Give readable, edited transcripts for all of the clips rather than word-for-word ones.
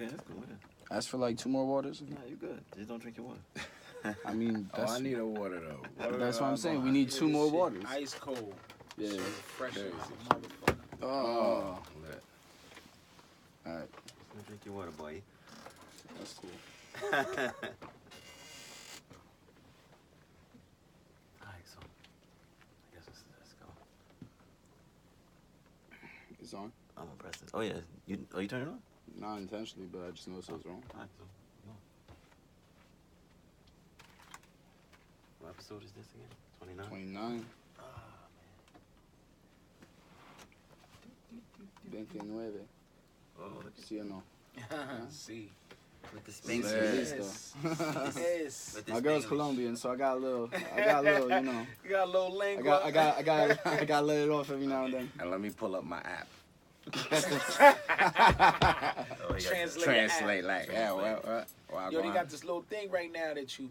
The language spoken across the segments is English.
Okay, that's cool. Yeah. Ask for like 2 more waters. Nah, you good. Just don't drink your water. I mean, I need a water though. that's what I'm saying. We need 2 more waters. Ice cold. Yeah. So fresh as a motherfucker. Oh. All Alright, Don't drink your water, boy. that's cool. Alright, so I guess let's go. It's on. I'm gonna press this. Oh yeah, you turn it on? Not intentionally, but I just noticed it was wrong. Alright, so no. What episode is this again? 29? 29. Ah, 29. Oh, look at See or no? See. with the Sí, Spanglish. listo. Yes. With the My girl's Spanglish. Colombian, so I got a little, you know. You got a little I lingua. gotta let it off every now and then. And let me pull up my app. Oh, he got Translate. Translate like, yeah, well, Yo, they got this little thing right now that you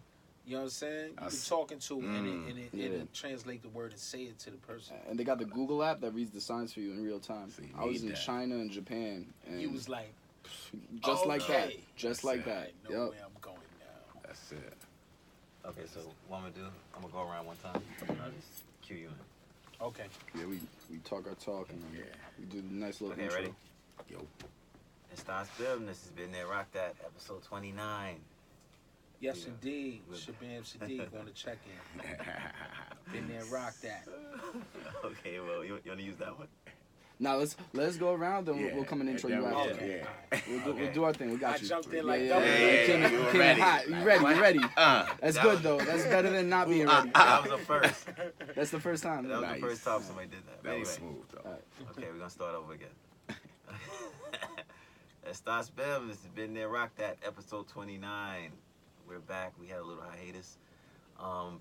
know what I'm saying? You be talking to and Yeah. it translate the word and say it to the person. And they got the Google app that reads the signs for you in real time. So you I was need in that. China and Japan, and He was like, just like that, okay. just That's like it. that. I know Yep. where I'm going now. That's it. Okay, so what I'm gonna do, I'm gonna go around one time. I'll just cue you in. Okay. Yeah, we talk our talk, and Yeah. we do the nice little Okay, intro. ready? Yo. It starts building. This has been there. Rock that. Episode 29. Yes, Yeah. indeed. With- Shabaam Sahdeeq on the check-in. Been there, rock that. Okay, well, you wanna use that one? Now let's go around, then we'll come and intro you then after. Okay. Yeah. We'll do our thing. We got I you. jumped in like yeah, double. yeah, Yeah, You came in- you you were came in ready. hot. You ready? You ready? That's That good was- though. That's better than not being ready. That was the first. That's the first time. That was Nice. the first time somebody did that. That Anyway, was smooth though. okay, we're gonna start over again. It starts building. This has been there. Rock that. Episode 29. We're back. We had a little hiatus.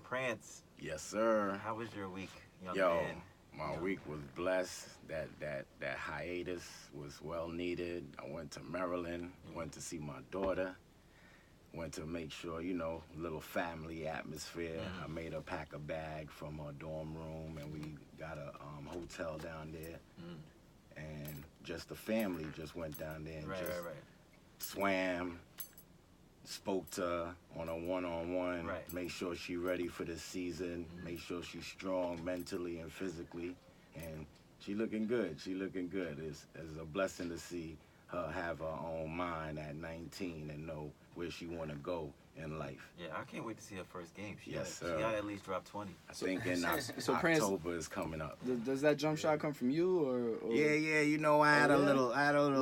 Prance, Yes, sir. how was your week, young Yo, man? my week was blessed. That hiatus was well needed. I went to Maryland, went to see my daughter, went to make sure, you know, little family atmosphere. I made her pack a bag from her dorm room, and we got a hotel down there. And just the family just went down there and Right, just right. swam, spoke to her on a one-on-one, Right. make sure she's ready for the season, make sure she's strong mentally and physically, and she looking good. She looking good. It's a blessing to see her have her own mind at 19 and know where she want to go in life. Yeah, I can't wait to see her first game. She Yes, got, sir. She got to at least drop 20. I think in So Prince- October is coming up. Does that jump shot come from you or? Yeah, you know, I had Oh, a yeah? little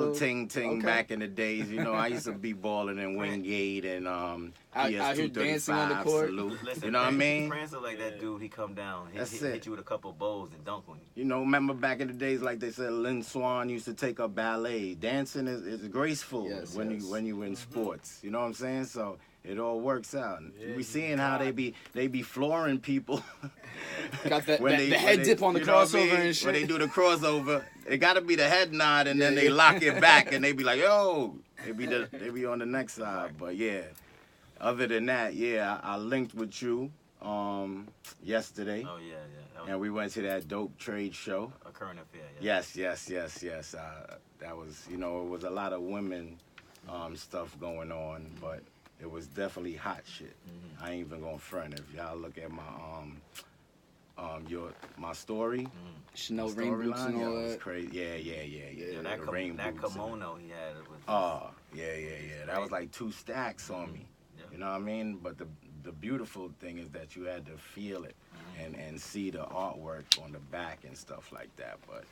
Little- ting okay. back in the days. You know, I used to be balling in Wingate and I hear dancing on the court. Salute. Listen, You know what I mean? Prince is like that dude. He come down, That's hit it. you with a couple bows and dunk on you. You know, remember back in the days, like they said, Lynn Swan used to take up ballet. Dancing is graceful Yes, when yes. you in sports. You know what I'm saying? So it all works out. And Yeah, we seeing you how got they be flooring people. Got that, When that they- the when head they- dip on the you know what I crossover mean? and shit. When they do the crossover, it got to be the head nod, and then Yeah, they yeah. lock it back, and they be like, "Yo," they be on the next side. But yeah, other than that, yeah, I linked with you yesterday, Oh yeah. That was and we went to that dope trade show. a current affair. Yeah. Yes. That was, you know, it was a lot of women stuff going on, but it was definitely hot shit. I ain't even gonna front. If y'all look at my my story, Chanel rain boots and storyline, all it was that. crazy. Yeah. Yeah, that, the rain that boots and- kimono he had was. Oh, yeah. That was like 2 stacks on me. Yeah. You know what I mean? But the beautiful thing is that you had to feel it and see the artwork on the back and stuff like that. But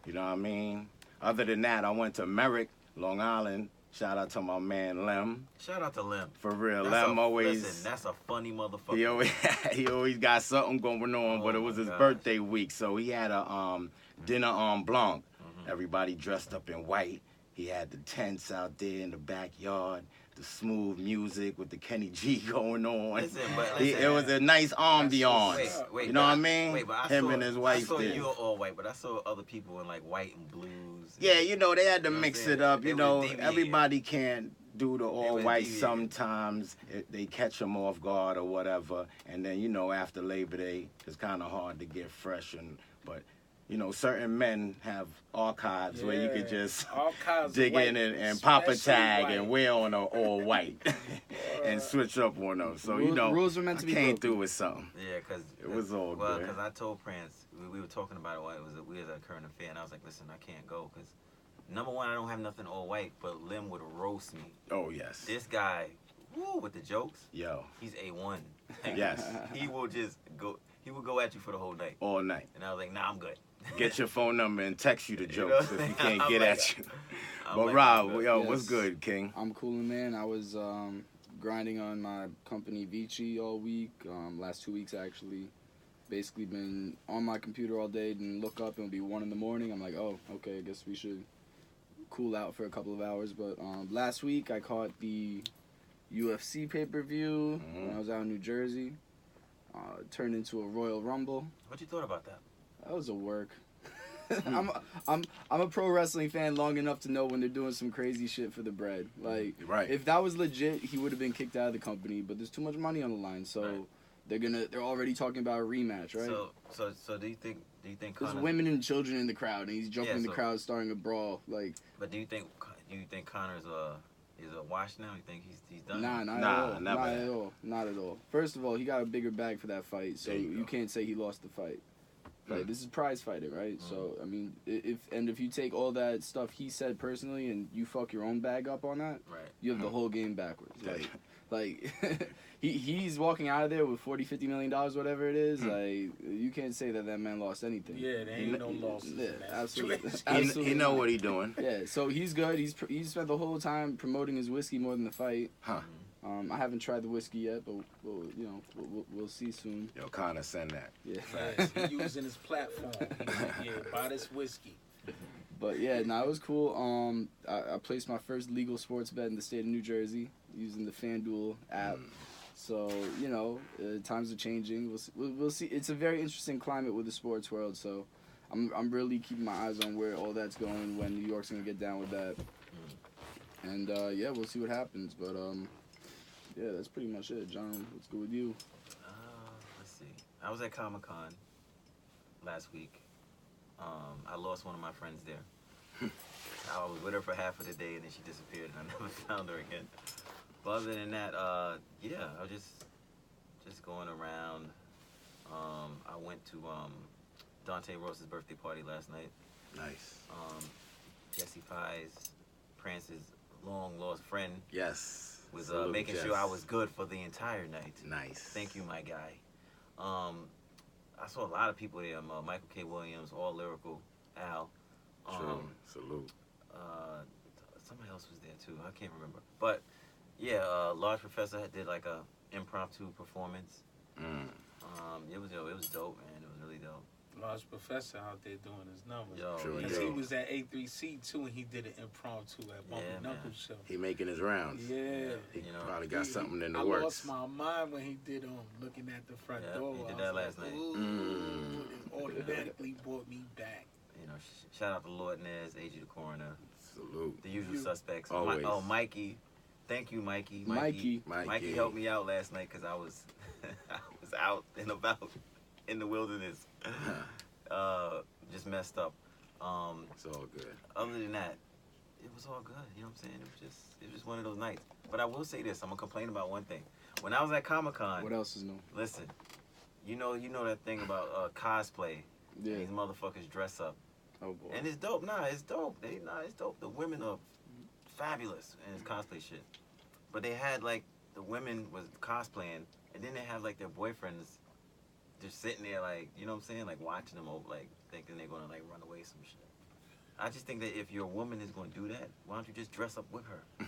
you know what I mean? Other than that, I went to Merrick, Long Island. Shout out to my man Lem. Shout out to Lem. For real, That's Lem a, always Listen, that's a funny motherfucker. he always got something going on, but Oh, it was my his gosh. birthday week, so he had a dinner en blanc. Everybody dressed up in white. He had the tents out there in the backyard, the smooth music with the Kenny G going on. Listen, but It listen. was a nice ambiance. Wait, you know but what I mean? Wait, but I Him saw, and his wife I saw did. you all white, but I saw other people in like white and blues. Yeah, you know, they had to You know what I'm mix saying? it up. They You was know, deviating. everybody can't do the all was white deviating. sometimes. They catch them off guard or whatever. And then, you know, after Labor Day, it's kind of hard to get fresh. But, you know, certain men have archives where you could just archives dig white, in and pop a tag white. and wear on all white and switch up on them. So, you know, rules are meant to be came broken. through with something. Yeah, because it was all well, good. because I told Prance, we were talking about it while it was we had a current affair, and I was like, listen, I can't go because number one, I don't have nothing all white, but Lim would roast me. Oh, yes. This guy, woo, with the jokes, yo, he's A1. Yes. He will just go. He will go at you for the whole night. All night. And I was like, nah, I'm good. Get your phone number and text you the jokes if he can't get at you. But like, Rob, yo, yes. what's good, King? I'm coolin', man. I was grinding on my company Vici all week, last 2 weeks actually. Basically been on my computer all day, and look up and it'll be 1 a.m. I'm like, oh, okay, I guess we should cool out for a couple of hours. But last week I caught the UFC pay-per-view when I was out in New Jersey. Turned into a Royal Rumble. What you thought about that? That was a work. I'm a pro wrestling fan long enough to know when they're doing some crazy shit for the bread. Like, right. If that was legit, he would have been kicked out of the company. But there's too much money on the line, so right. they're already talking about a rematch, right? So do you think there's women and children in the crowd, and he's jumping in the crowd, starting a brawl, like. But do you think Connor's is a wash now? You think he's done? Not at all. First of all, he got a bigger bag for that fight, so you can't say he lost the fight. Like, this is prize fighting, right? So I mean, if you take all that stuff he said personally and you fuck your own bag up on that, right, you have the whole game backwards. Like he's walking out of there with $40-50 million, whatever it is. Like, you can't say that man lost anything. Yeah, there ain't no losses. Yeah, absolutely. He know what he doing. Yeah, so he's good. He's spent the whole time promoting his whiskey more than the fight. Huh. I haven't tried the whiskey yet, but we'll see soon. Yo, Connor, send that. Yeah. Yes, he using his platform. He's like, buy this whiskey. But yeah, it was cool. I placed my first legal sports bet in the state of New Jersey using the FanDuel app. So times are changing. We'll see. It's a very interesting climate with the sports world. So I'm really keeping my eyes on where all that's going when New York's gonna get down with that. And we'll see what happens. But yeah, that's pretty much it. John, what's good with you? Let's see. I was at Comic-Con last week. I lost one of my friends there. I was with her for half of the day, and then she disappeared, and I never found her again. But other than that, I was just going around. I went to Dante Rose's birthday party last night. Nice. Jesse Pye's, Prance's long-lost friend. Yes. Was making sure I was good for the entire night. Nice. Thank you, my guy. I saw a lot of people there. Michael K. Williams, All Lyrical, Al. True. Salute. Somebody else was there too. I can't remember. But yeah, Large Professor did like a impromptu performance. It was dope, man. It was really dope. Large Professor out there doing his numbers. Yo, he was at A3C too, and he did an impromptu at Bump and Knuckles show. He making his rounds. Yeah. He probably got something in the I works. lost my mind when he did looking at the front door. He did that last night. It automatically brought me back. Shout out to Lord Nez, AG the Coroner. Salute. The usual suspects. Always. Mikey. Thank you, Mikey. Mikey helped me out last night because I was out and about in the wilderness. Just messed up. It's all good. Other than that, it was all good. You know what I'm saying? It was just one of those nights. But I will say this. I'm gonna complain about one thing. When I was at Comic-Con. What else is new? Listen, you know that thing about cosplay. Yeah. These motherfuckers dress up. Oh boy. And it's dope. It's dope. It's dope. The women are fabulous in this cosplay shit. But they had like the women was cosplaying, and then they have like their boyfriends just sitting there like, you know what I'm saying, like watching them over, like thinking they're gonna like run away some shit. I just think that if your woman is gonna do that, why don't you just dress up with her?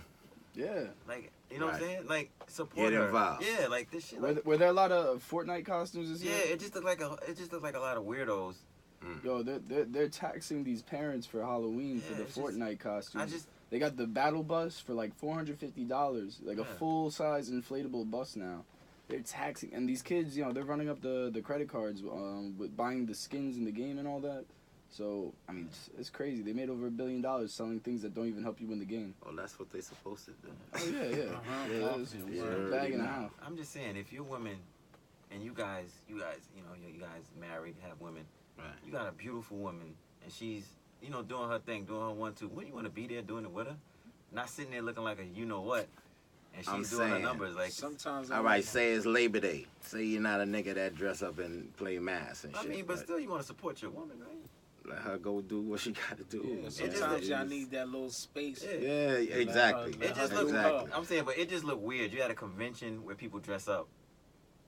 Yeah. Like, you know what I'm saying? Like, support her. Involved. Yeah, like this shit. Were there a lot of Fortnite costumes this year? Yeah, it just looked like a lot of weirdos. Yo, they're taxing these parents for Halloween for the Fortnite costumes. They got the battle bus for like $450, like a full size inflatable bus now. They're taxing, and these kids, they're running up the credit cards with buying the skins in the game and all that. So I mean, it's crazy. They made over $1 billion selling things that don't even help you win the game. Oh, that's what they supposed to do. Oh yeah. It's a bag and a half. I'm just saying, if you're women, and you guys married, have women, Right. You got a beautiful woman, and she's, you know, doing her thing, doing her 1-2. When you want to be there doing it with her? Not sitting there looking like a you know what, and I'm she's doing her saying, numbers like. Sometimes. All right, say it's Labor Day. Say you're not a nigga that dress up and play mass and I shit. mean, but still, you want to support your woman, right? Let her go do what she got to do. Yeah, sometimes y'all need that little space. Yeah. Yeah, exactly. It just look. exactly. I'm saying, but it just look weird. You at a convention where people dress up,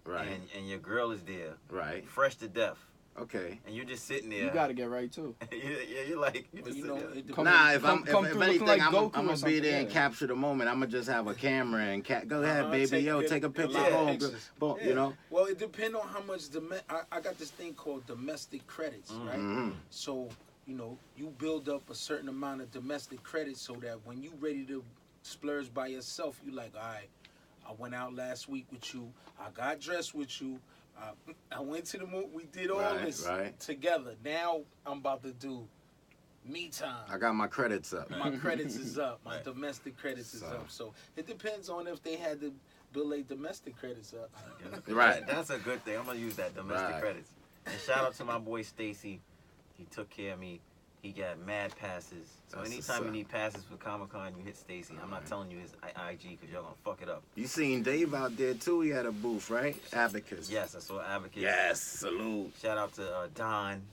Right. and your girl is there, Right. fresh to death, Okay. and you're just sitting there. You gotta get right too. Yeah, you're like, you But just you sitting know, there. it Come- depends. Nah, if come through anything, looking like I'm Goku or gonna be something, there and yeah. capture the moment. I'm gonna just have a camera and go ahead, baby, Take yo, good- take a a picture. lot of Boom, pictures. boom, Yeah. you know. Well, it depends on how much I got this thing called domestic credits, right? Mhm. So, you know, you build up a certain amount of domestic credits so that when you ready to splurge by yourself, you like, all right, I went out last week with you. I got dressed with you. I went to the movie. We did all Right, this right. together. Now I'm about to do me time. I got my credits up. My credits is up. My Right. domestic credits is So- up. So it depends on if they had to build their domestic credits up. Right. That's a good thing. I'm gonna use that domestic Right. credits. And shout out to my boy Stacy. He took care of me. He got mad passes. So That's anytime you what's up. need passes for Comic-Con, you hit Stacy. I'm not telling you his IG because y'all gonna fuck it up. You seen Dave out there too? He had a booth, right? Abacus. Yes, I saw Advocate. Yes. Salute. Shout out to Don.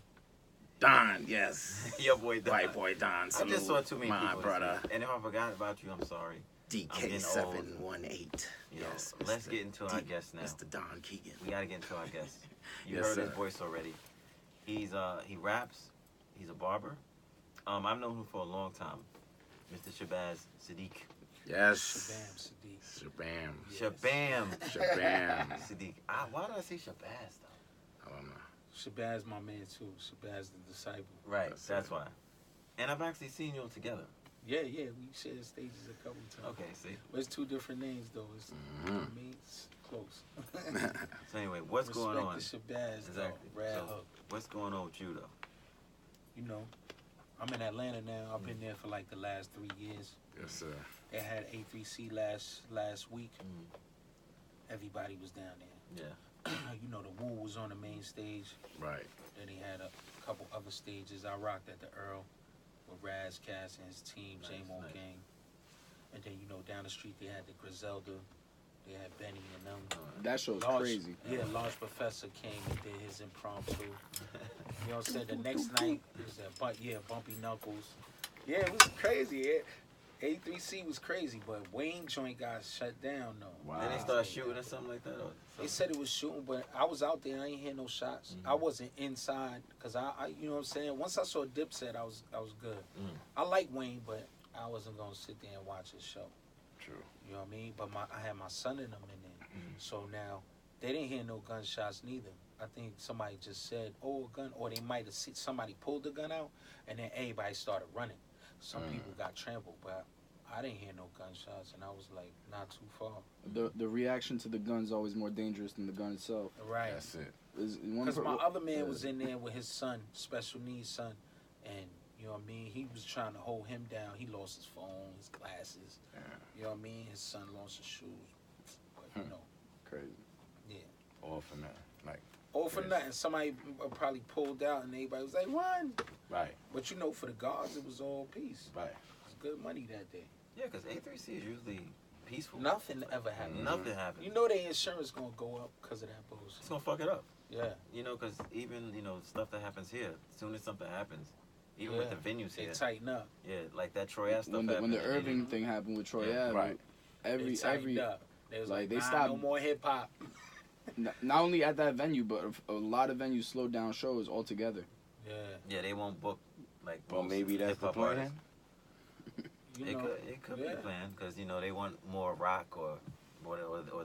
Don. Yes. Your boy Don. White boy Don. I Salute. just saw too many my people. this brother. week. And if I forgot about you, I'm sorry. I'm getting DK718. You know, Yes. let's Mr. get into our guest now. Mr. Don Keegan. We gotta get into our guest. You Yes, heard sir. his voice already. He raps. He's a barber. I've known him for a long time. Mr. Shabaam Sahdeeq. Yes. Shabaam Sahdeeq. Shabam. Yes. Shabaam Shabam. Sahdeeq. Why did I say Shabazz though? I don't know. Shabazz my man too. Shabazz the disciple. Right, That's that's it. why. And I've actually seen you all together. Yeah, we shared stages a couple times. Okay, see. But it's two different names though. It's Mhm. I mean, it's close. So anyway, what's going on? Respect the Shabazz Exactly. though. Rad So- Hook. What's going on with you though? You know, I'm in Atlanta now. I've been there for like the last 3 years. Yes, sir. They had A3C last week. Mm, Everybody was down there. yeah. You know, the Woo was on the main stage. Right. Then he had a couple other stages. I rocked at the Earl with Raz Cass and his team, Nice, J-Mo nice. Gang. And then, you know, down the street they had the Griselda. They had Benny and them. That show's Large- crazy. Yeah, Large Professor came and did his impromptu. You know what I'm saying? The next night was Bumpy Knuckles. Yeah, it was crazy. A3C was crazy, but Wayne joint got shut down though. Wow. Then they start shooting or something like that? Or They said it was shooting, but I was out there. I ain't hear no shots. Mhm. I wasn't inside because I, you know what I'm saying. Once I saw Dipset, I was good. Mm. I like Wayne, but I wasn't gonna sit there and watch his show. True. You know what I mean? But I had my son in them in there, Mhm. so now they didn't hear no gunshots neither. I think somebody just said, "Oh, a gun," or they might have seen somebody pulled the gun out, and then everybody started running. Some people got trampled, but I didn't hear no gunshots, and I was like, not too far. The reaction to the gun's always more dangerous than the gun itself. Right. That's it. Because my other man was in there with his son, special needs son, and you know what I mean. He was trying to hold him down. He lost his phone, his glasses. Yeah. You know what I mean. His son lost his shoes. But you know, Crazy. yeah. All for nothing. Like, All for Yes. nothing. Somebody probably pulled out, and everybody was like, "Run!" right, But you know, for the guards, it was all peace. right. It was good money that day. Yeah, because A3C is usually peaceful. Nothing ever happened. Nothing happens. You know, their insurance gonna go up because of that It's bullshit. gonna fuck it up. Yeah. You know, because even, you know, stuff that happens here, as soon as something happens, even with Yeah. the venues They here, tighten up. yeah, like that Troy Ave stuff When the happened. Irving thing happened with Troy Yeah. Ave, Right. They every tightened up. They was like, like, they nah, stopped- no more hip hop. not only at that venue, but a lot of venues slowed down shows altogether. Yeah. Yeah, they won't book, like, Well, most maybe that's the hip-hop plan. artists. You It know, could be yeah. the plan, because, you know, they want more rock or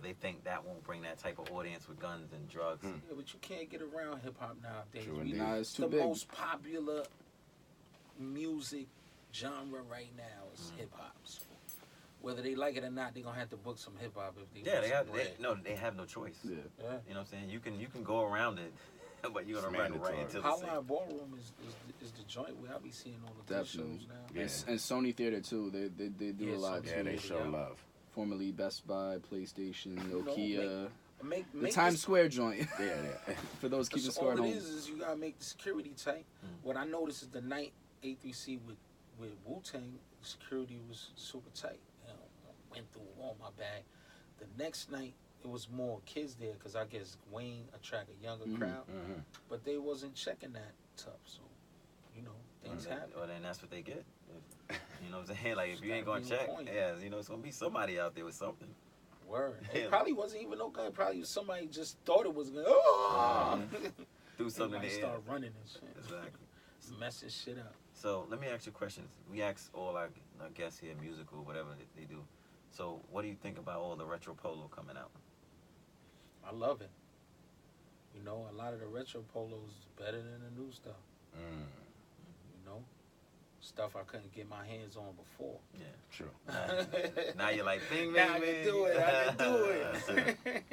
they think that won't bring that type of audience with guns and drugs. Hmm. Yeah, but you can't get around hip hop nowadays. True We indeed. Nah, it's it's too the big. most popular music genre right now is hip hop. So whether they like it or not, they're gonna have to book some hip hop if they Yeah, want they some have, bread. they have no choice. Yeah. Yeah. You know what I'm saying? You can go around it, but you're gonna It's run right mandatory. into the Hotline Ballroom is the joint where I be seeing all the good Definitely. shows now. Yeah. And Sony Theater too. They do Yeah, a lot Sony too. Yeah, they Theater, show yeah. love. Formerly Best Buy, PlayStation, You know, Nokia. The Times Square joint. Yeah. For those keeping That's score all at it home. is you gotta make the security tight. What I noticed is the night A3C with Wu-Tang, security was super tight. You know, I went through all my bag. The next night, it was more kids there because I guess Wayne attract a younger crowd, but they wasn't checking that tough. So, you know, things happen. Well, then that's what they get. You know what I'm saying? Like, if you ain't gonna Gotta be on check, point. yeah, you know, it's gonna be somebody out there with something. Word. Yeah. It probably wasn't even no gun. Probably somebody just thought it was a gun. Oh! Do something in Everybody the air. start running and shit. Exactly. It's messing shit up. So let me ask you questions. We ask all our guests here, musical, whatever they do. So what do you think about all the retro polo coming out? I love it. You know, a lot of the retro polos is better than the new stuff. You know, stuff I couldn't get my hands on before. Yeah, True. now you're like, bing, bing, Now I bing. can do it. I can do it.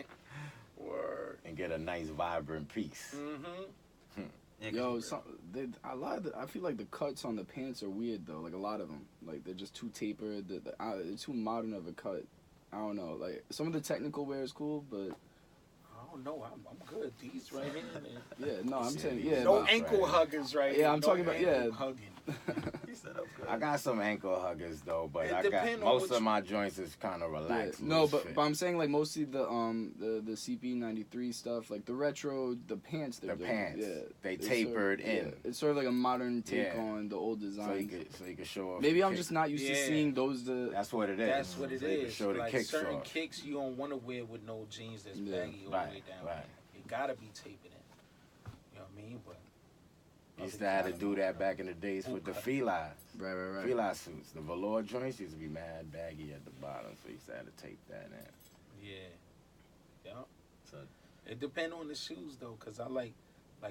Word. And get a nice vibrant piece. Mm-hmm. Yeah, 'cause Yo, you- a lot of I feel like the cuts on the pants are weird though. Like a lot of them, like they're just too tapered. They're too modern of a cut. I don't know. Like some of the technical wear is cool, but I don't know. I'm good. These right here, man. yeah, no, I'm Yeah, saying these yeah. No Right. ankle huggers right here. Yeah, I'm No talking about- ankle yeah. hugging. He said I'm good. I got some ankle huggers though, but It I got depend on most what of my joints is kind of Yeah, relaxed. no, loose but fit. I'm saying like mostly the CP93 stuff, like the retro, the pants. The pants, yeah, they it's tapered sort of, in. Yeah, it's sort of like a modern take Yeah. on the old so design. you could show off. Maybe the I'm kick. just not used to Yeah. seeing those. That's what it is. That's what it so you can is. show the Like kicks certain off. kicks you don't want to wear with no jeans that's Yeah. baggy all the way Right, down. right. It gotta be tapered in. You know what I mean? But Used to have to do that back in the days with the fila Right. fila suits. The velour joints used to be mad baggy at the bottom, so you used to have to tape that in. yeah, So it depend on the shoes though, cause I like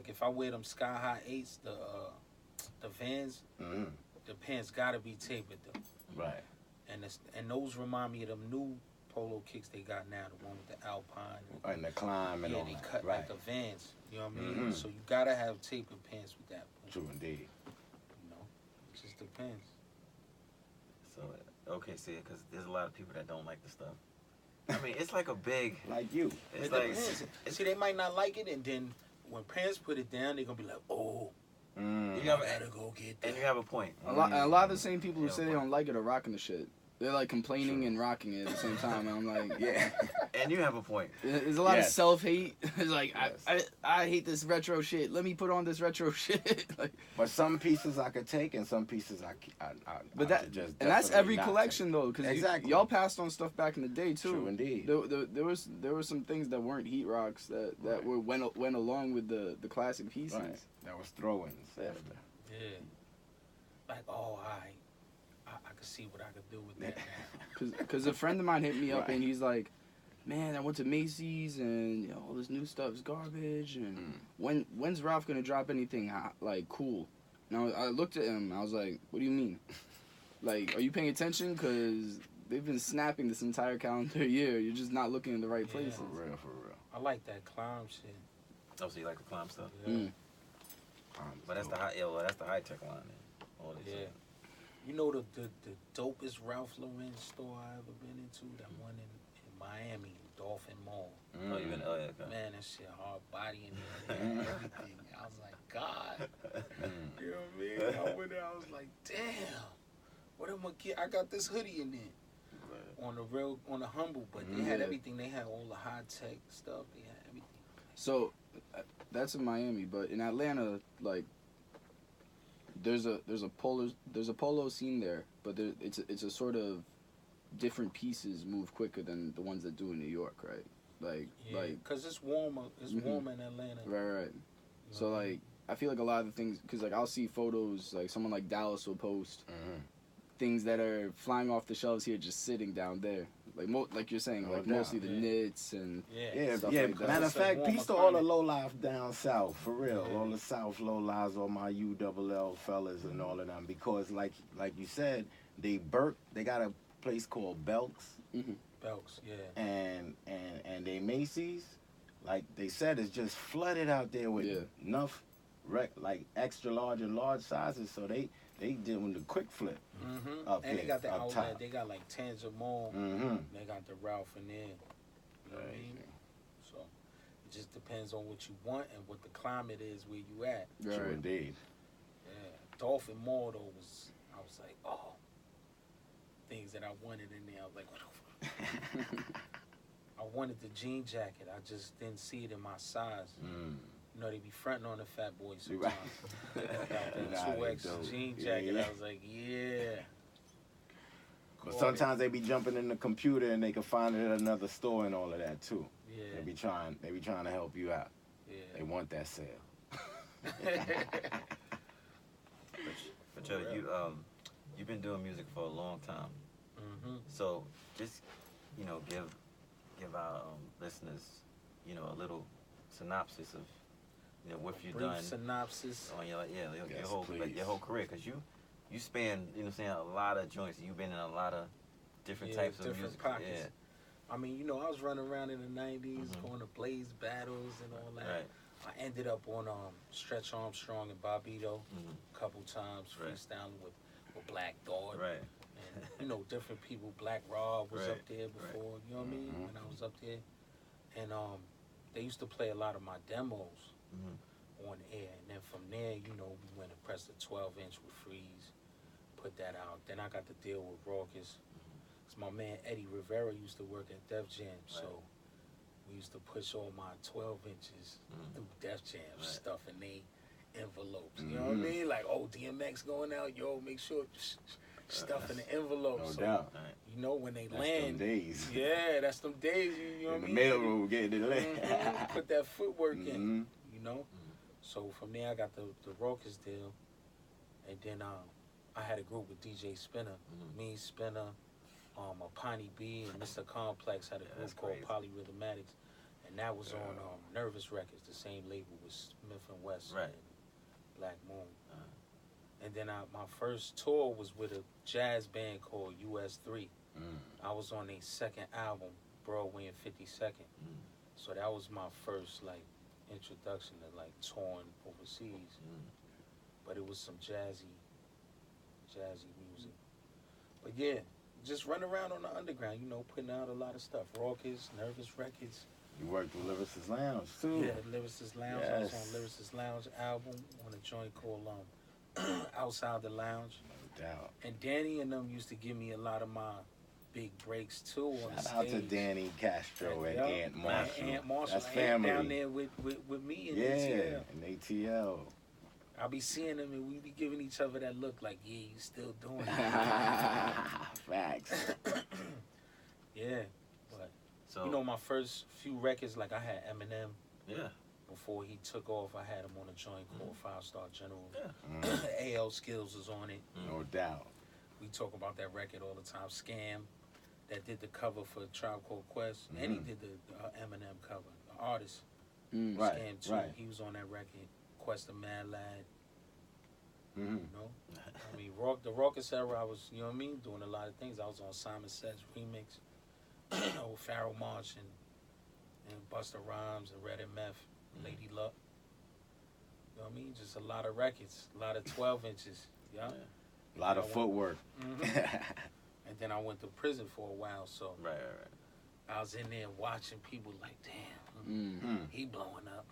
if I wear them sky high eights, the Vans, Mm-hmm. the pants gotta be tapered though. Right. And those remind me of them new polo kicks they got now, the one with the Alpine. And the climb and Yeah, all they that. cut Right. like the Vans. You know what I mean? Mhm. So you gotta have tapered pants with that. True indeed. You know, it just depends. So okay, see, because there's a lot of people that don't like the stuff. I mean, it's like a big. Like you. It's It like depends. See, they might not like it, and then when parents put it down, they're gonna be like, "Oh, Mm. You have I gotta go get that." and you have a point. A lot of the same people who Yeah, say they don't like it are rocking the shit. They're like complaining True. and rocking it at the same time. And I'm like, Yeah. And you have a point. There's a lot of Yes. self-hate. It's like, Yes. I hate this retro shit. Let me put on this retro shit. Like, But some pieces I could take, and some pieces I but should just and that's definitely every not collection though, because Exactly. y'all passed on stuff back in the day take. too. True indeed. There were some things that weren't heat rocks that Right. went along with the classic pieces. Right. That was throw-ins Yeah. after. Yeah. Like, oh, I could see what I could do with that now. Because a friend of mine hit me up Right. and he's like, man, I went to Macy's and you know, all this new stuff is garbage. And when's Ralph gonna drop anything like cool? And I looked at him. I was like, what do you mean? Like, are you paying attention? Because they've been snapping this entire calendar year. You're just not looking in the right Yeah. places. For real, for real. I like that climb shit. Oh, so you like the climb stuff? Yeah. Mm. But that's the high. Yeah, well, that's the high tech line. Then. All this, Yeah. You know the dopest Ralph Lauren store I ever been into? That one in Miami, Dolphin Mall. Oh, you been? Oh, yeah. Okay. Man, that shit hard body in there and everything. I was like, God. You know what I mean? I went there, I was like, damn. What am I get? I got this hoodie in there. On the humble, but they had Yeah. everything. They had all the high tech stuff. They had everything. So that's in Miami, but in Atlanta, like there's a polo scene there, but it's a sort of different pieces move quicker than the ones that do in New York, right? Like Yeah, like because it's warmer. It's Mhm. warmer in Atlanta. right. You So know? like I feel like a lot of the things, because like I'll see photos, like someone like Dallas will post things that are flying off the shelves here, just sitting down there, like you're saying, No like doubt. mostly the Yeah. knits and Yeah, Stuff yeah. like that. Matter of It's like fact, warmer peace to all the climate. low life down south, for real. Yeah. All the south low lives, all my ULL fellas and all of them. Because like you said, they got a place called Belks Belks, yeah. and they Macy's, like they said, is just flooded out there with Yeah. enough like extra large and large sizes. So they doing the quick flip. Mm-hmm. Up And they here, got the up outlet. top. They got like tens or more. Mm-hmm. They got the Ralph in there. You know what I mean? So It just depends on what you want and what the climate is where you at. True indeed. Yeah. Dolphin Mall though I was like, oh, things that I wanted in there. I was like, what the fuck? I wanted the jean jacket. I just didn't see it in my size. You know, they be fronting on the fat boys sometimes. That 2X jean jacket. I was like, yeah. But sometimes they be jumping in the computer and they can find it at another store and all of that too. Yeah. They be trying to help you out. Yeah. They want that sale. But Joe, you've been doing music for a long time. Mm-hmm. So just give our listeners a little synopsis of what you've done. Synopsis on your whole career, because you span a lot of joints. You've been in a lot of different types of music. Pockets. Yeah. I mean, I was running around in the 90s, going to Blaze battles and all that. Right. I ended up on Stretch Armstrong and Bobito a couple times, freestyling with Black Dog. Right. And, different people. Black Rob was up there before, Right. you know what I mean? When I was up there. And they used to play a lot of my demos on air. And then from there, we went and pressed a 12-inch with Freeze, put that out. Then I got to deal with Raucus. Cause my man Eddie Rivera used to work at Def Jam, so we used to push all my 12 inches through Def Jam stuff in they envelopes. You know what I mean? Like, oh, DMX going out, yo, make sure stuff in the envelopes. No doubt. When they That's land, them days. yeah, that's them days. You know what I In mean? the mailroom getting it lit. Put that footwork in. So from there, I got the Raucus deal, and then I had a group with DJ Spinner, me, Spinner. Apani B and Mr. Complex had a group called Polyrhythmatics, and that was on Nervous Records, the same label with Smith and Wesson and Black Moon. And then my first tour was with a jazz band called US3. I was on their second album, Broadway and 52nd. So that was my first introduction to touring overseas. But it was some jazzy music. But yeah. Just run around on the underground, putting out a lot of stuff. Raucus, Nervous Records. You worked with Lyricist Lounge too. Yeah, Lyricist Lounge. I was on Lyricist Lounge album on a joint called Outside the Lounge. No doubt. And Danny and them used to give me a lot of my big breaks too on the stage. Shout out to Danny Castro and Aunt Marshall. Aunt Marshall. That's family. Down there with me and ATL. And ATL. I'll be seeing them and we be giving each other that look like, yeah, you still doing it. Facts. Yeah. But, so, my first few records, I had Eminem. Yeah. Before he took off, I had him on a joint called 5-Star General. Yeah. AL Skills was on it. No doubt. We talk about that record all the time. Scam, that did the cover for Tribe Called Quest. And he did the Eminem cover. The artist. Scam too. He was on that record. Quest of Mad Lad. I mean, the Raucus era, I was, doing a lot of things. I was on Simon Says remix, with Pharoah Monch and Busta Rhymes and Red and Meth, Lady Luck. You know what I mean? Just a lot of records, a lot of 12 inches. Yeah. A lot of footwork. And then I went to prison for a while, so right. I was in there watching people like, damn, he blowing up.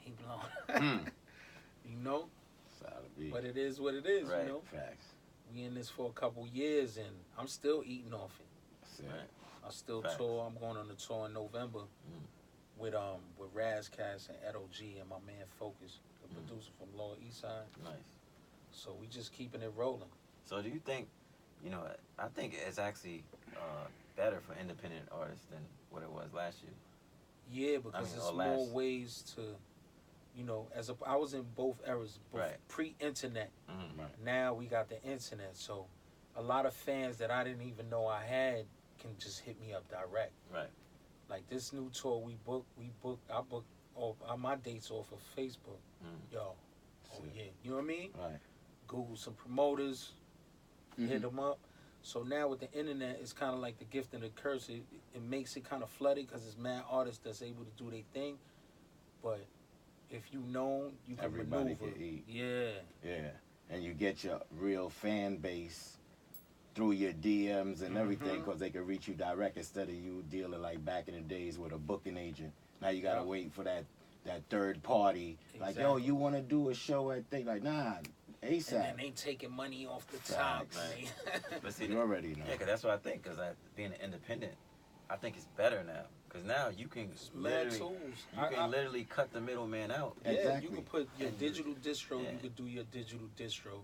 But it is what it is, Facts. We in this for a couple years, and I'm still eating off it. Right. I still tour. I'm going on a tour in November with Razcast and Edo G and my man Focus, the producer from Lower East Side. Nice. So we just keeping it rolling. So do you think, I think it's actually better for independent artists than what it was last year. Yeah, because there's more ways to. I was in both eras, pre-internet. Now we got the internet, so a lot of fans that I didn't even know I had can just hit me up direct. Right. Like this new tour I booked all my dates off of Facebook. Yo, yeah, you know what I mean? Right. Google some promoters, hit them up. So now with the internet, it's kind of like the gift and the curse. It makes it kind of flooded because it's mad artists that's able to do their thing, but if you know, you can everybody maneuver. can eat. Yeah. And you get your real fan base through your DMs and everything because they can reach you direct instead of you dealing like back in the days with a booking agent. Now you got to wait for that that third party. Like, yo, Exactly. you want to do a show at thing? Like, nah, ASAP. And then they taking money off the top. Facts. Man. But see, You already know. yeah, cause that's what I think. Cause being an independent, I think it's better now. Cause now you can Mad literally, tools. you can literally cut the middleman out. Yeah, Exactly. you can put your And- digital distro. yeah. You could do your digital distro.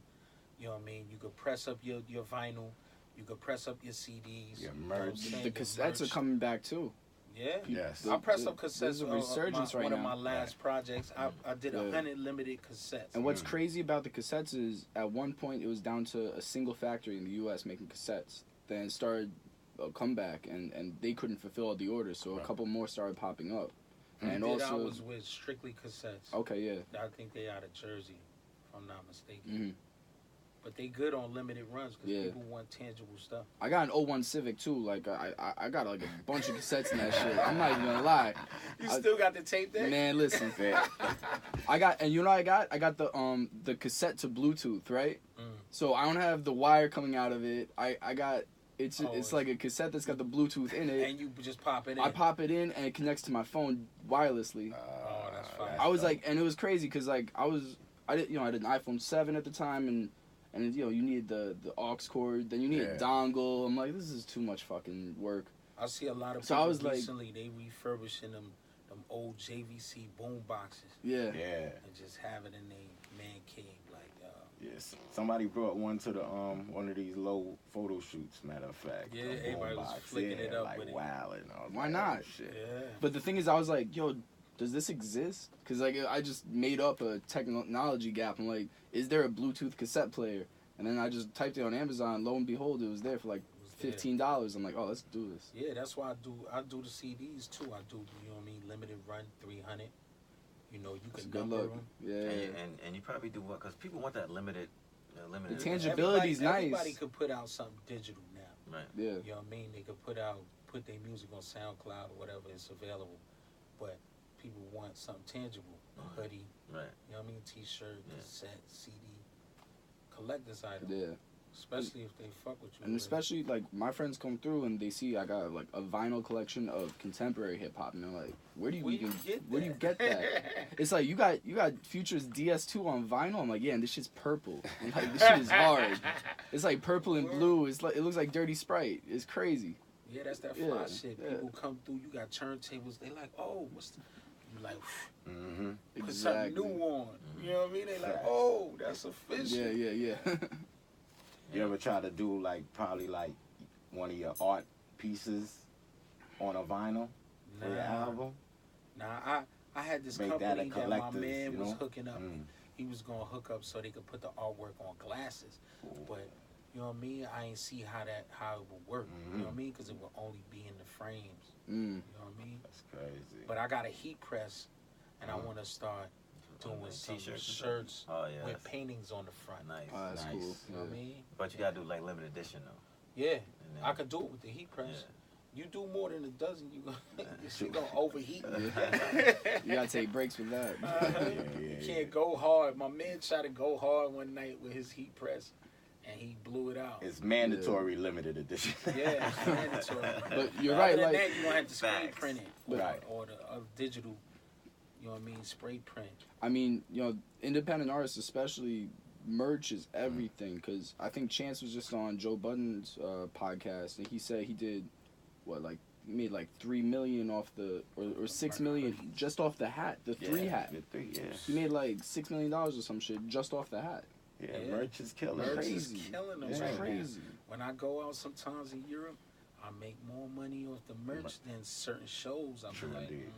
You know what I mean? You could press up your vinyl. You could press up your CDs. Your you know what I'm merch. saying? The Your cassettes are merch. coming back too. Yeah. Yes. I pressed The- up cassettes. there's a resurgence right one of now. my last projects. I did Yeah. 100 limited cassettes. And what's crazy about the cassettes is, at one point, it was down to a single factory in the U.S. making cassettes. Then it started a comeback, and they couldn't fulfill all the orders, so a Right. couple more started popping up. And I also, was with Strictly Cassettes. okay, yeah. I think they out of Jersey, if I'm not mistaken. hmm But they good on limited runs because Yeah. people want tangible stuff. I got an '01 Civic too. Like I got like a bunch of cassettes in that shit. I'm not even gonna lie. You I- still got the tape there? Man, listen. I got, and you know what I got the cassette to Bluetooth, right? Mm. So I don't have the wire coming out of it. I got it's Oh, it's like a cassette that's got the Bluetooth in it. And you just pop it in. I pop it in and it connects to my phone wirelessly. Oh, that's fine. I was like, and it was crazy because like I did I had an iPhone 7 at the time, and you know you need the aux cord, then you need a Yeah. dongle. I'm like, this is too much fucking work. I see a lot of So people I was like- recently, they refurbishing them old JVC boom boxes Yeah. Yeah. and just have it in their man cave. Like, Yes. Somebody brought one to the one of these low photo shoots. Matter of fact. Yeah, a everybody was boombox. flicking it up like, with it. wow, and I was Why like, not? oh, shit. yeah. But the thing is, I was like, yo, does this exist? Because like I just made up a technology gap. I'm like, is there a Bluetooth cassette player? And then I just typed it on Amazon. Lo and behold, it was there for like It was there. $15. I'm like, oh, let's do this. Yeah, that's why I do the CDs too. I do, you know what I mean, limited run 300. You know, you It's can good number luck. them. Yeah. And you probably do what? Because people want that limited. Limited. The tangibility's nice. Everybody could put out something digital now. Right. Yeah. You know what I mean? They could put their music on SoundCloud or whatever is available. But people want something tangible. A hoodie, Right. you know what I mean? T-shirt, Yeah. cassette, CD, collector's item. Yeah. Especially if they fuck with you. And with it. especially like my friends come through and they see I got like a vinyl collection of contemporary hip hop, and they're like, where do you Where even get where do you get that? It's like you got Future's DS2 on vinyl. I'm like, yeah, and this shit's purple. I'm like, this shit is hard. It's like purple and blue. It's like it looks like Dirty Sprite. It's crazy. Yeah, that's that fly Yeah, shit. yeah. People come through, you got turntables. They like, oh, what's the... You like, Mm-hmm. put something new on. You know what I mean? They like, oh, that's official. Yeah. You ever try to do like probably like one of your art pieces on a vinyl for your album? Nah, I had this Make that a company that my collector's, man you was know? hooking up. Mm. He was gonna hook up so they could put the artwork on glasses. But you know what I mean? I ain't see how it would work. You know what I mean? Because it would only be in the frames. Mm. You know what I mean? That's crazy. But I got a heat press, and I want to start doing Like some t-shirts and shirts stuff? Oh yeah. with paintings on the front. Nice. Oh, that's Nice. cool. You know what I Yeah. mean? But you gotta do like limited edition though. Yeah, And then- I could do it with the heat press. Yeah. You do more than a dozen, you gonna she gonna overheat. You gotta take breaks with that. You can't go hard. My man tried to go hard one night with his heat press, and he blew it out. It's mandatory limited edition. Yeah, it's mandatory. But you're Other right, than like that, you gonna have to spray Facts. print it, Right. or the digital. You know what I mean? Spray print. I mean, you know, independent artists, especially merch, is everything. Because I think Chance was just on Joe Budden's podcast, and he said he did made like 3 million off the or 6 million just off the hat, the three hat. The three, yeah. He made like $6 million or some shit just off the hat. Yeah, Yeah. merch is killing. Merch Crazy. is killing them Yeah. right now. Crazy. When I go out sometimes in Europe, I make more money off the merch than certain shows. I'm True like, indeed.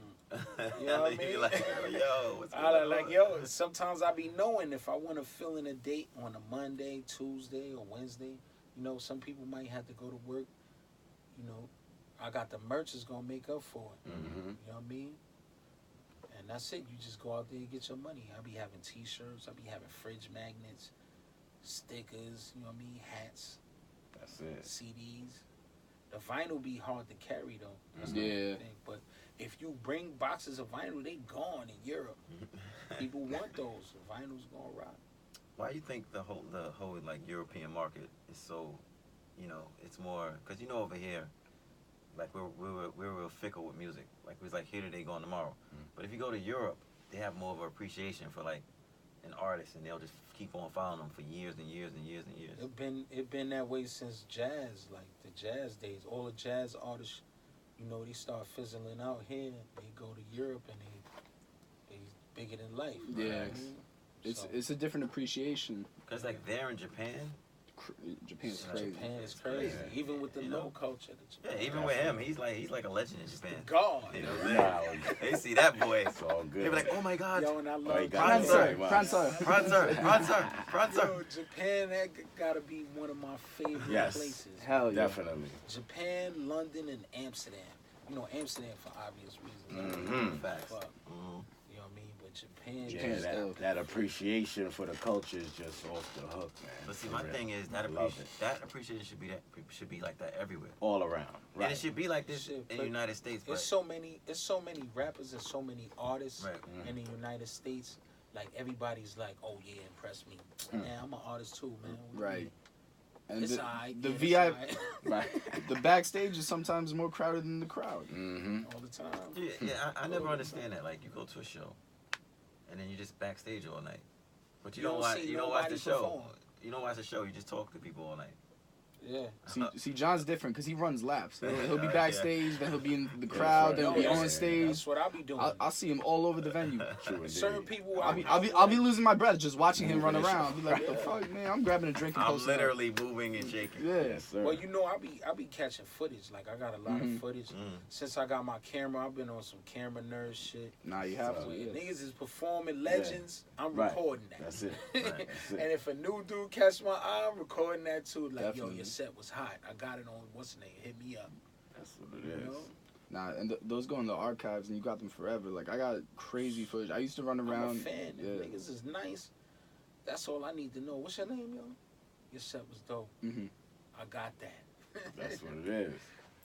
You know what I You be mean? like, yo, what's going I on? like, yo, sometimes I be knowing if I want to fill in a date on a Monday, Tuesday, or Wednesday. You know, some people might have to go to work. You know, I got the merch is going to make up for it. Mm-hmm. You know what I mean? And that's it. You just go out there and get your money. I be having T-shirts. I be having fridge magnets, stickers, you know what I mean? Hats, That's it. CDs. The vinyl be hard to carry, though. That's the Yeah. only thing. But if you bring boxes of vinyl, they gone in Europe. People want those. Vinyl's gonna rock. Why do you think the whole like European market is so, you know, it's more because you know over here, like we're real fickle with music. Like we was like here today, gone tomorrow. But if you go to Europe, they have more of an appreciation for like an artist, and they'll just keep on following them for years and years and years and years. It been that way since jazz, like the jazz days. All the jazz artists, they start fizzling out here. They go to Europe and they bigger than life. Yeah. You know what I mean? It's a different appreciation. Cause like there in Japan, Japan's crazy. Japan is crazy. Even with the low culture. even with him, he's like a legend in Japan. God. You know what I'm saying? They see that boy. It's all good. They be like, oh my God, Yo, and I love Prancer, Prancer. Prancer. Japan, that gotta be one of my favorite Yes. places. Hell yeah. Definitely. Japan, London, and Amsterdam. Amsterdam for obvious reasons. Mhm. Facts. Fuck, Mhm. you know what I mean? But Japan, Yeah, just that appreciation for the culture is just off the hook, man. But see, For my real. thing is I love it. that appreciation should be like that everywhere. All around. Right. And it should be like this Shit, in the but United States. But it's so many rappers and so many artists right. in the United States. Like everybody's like, oh yeah, impress me. Man, I'm an artist too, man. What do you Right. mean? And It's the, alright. the yeah, VI it's Right. the backstage is sometimes more crowded than the crowd. Mm-hmm. alright all the time. Yeah, I never understand that. Like you go to a show, and then you just backstage all night, but you You don't don't watch see you don't watch the nobody show. perform. You don't watch the show. You just talk to people all night. Yeah. See, John's different because he runs laps. He'll be Yeah. backstage, then he'll be in the Yeah, crowd, right. then he'll No, be that's- on stage. That's what I be doing. I'll see him all over the venue. True indeed. Certain people, I'll be losing my breath just watching him run Moving and around. I'll be like, what the fuck, man? I'm grabbing a drink and I'm posting up. literally moving and shaking. Yeah. Yes, sir. Well, I be catching footage. Like I got a lot Mhm. of footage. Mm. Since I got my camera, I've been on some camera nerd shit. Nah, you have So, to. When Yeah. niggas is performing legends, I'm Right. recording that. That's it. Right. That's it. And if a new dude catch my eye, I'm recording that too. Like, yo, Definitely. your set was hot. I got it on what's the name? Hit me up. That's what it You is. know? Nah, and those go in the archives, and you got them forever. Like I got crazy footage. I used to run I'm a around. fan. Yeah. Niggas is nice. That's all I need to know. What's your name, yo? Your set was dope. Mhm. I got that. That's what it is.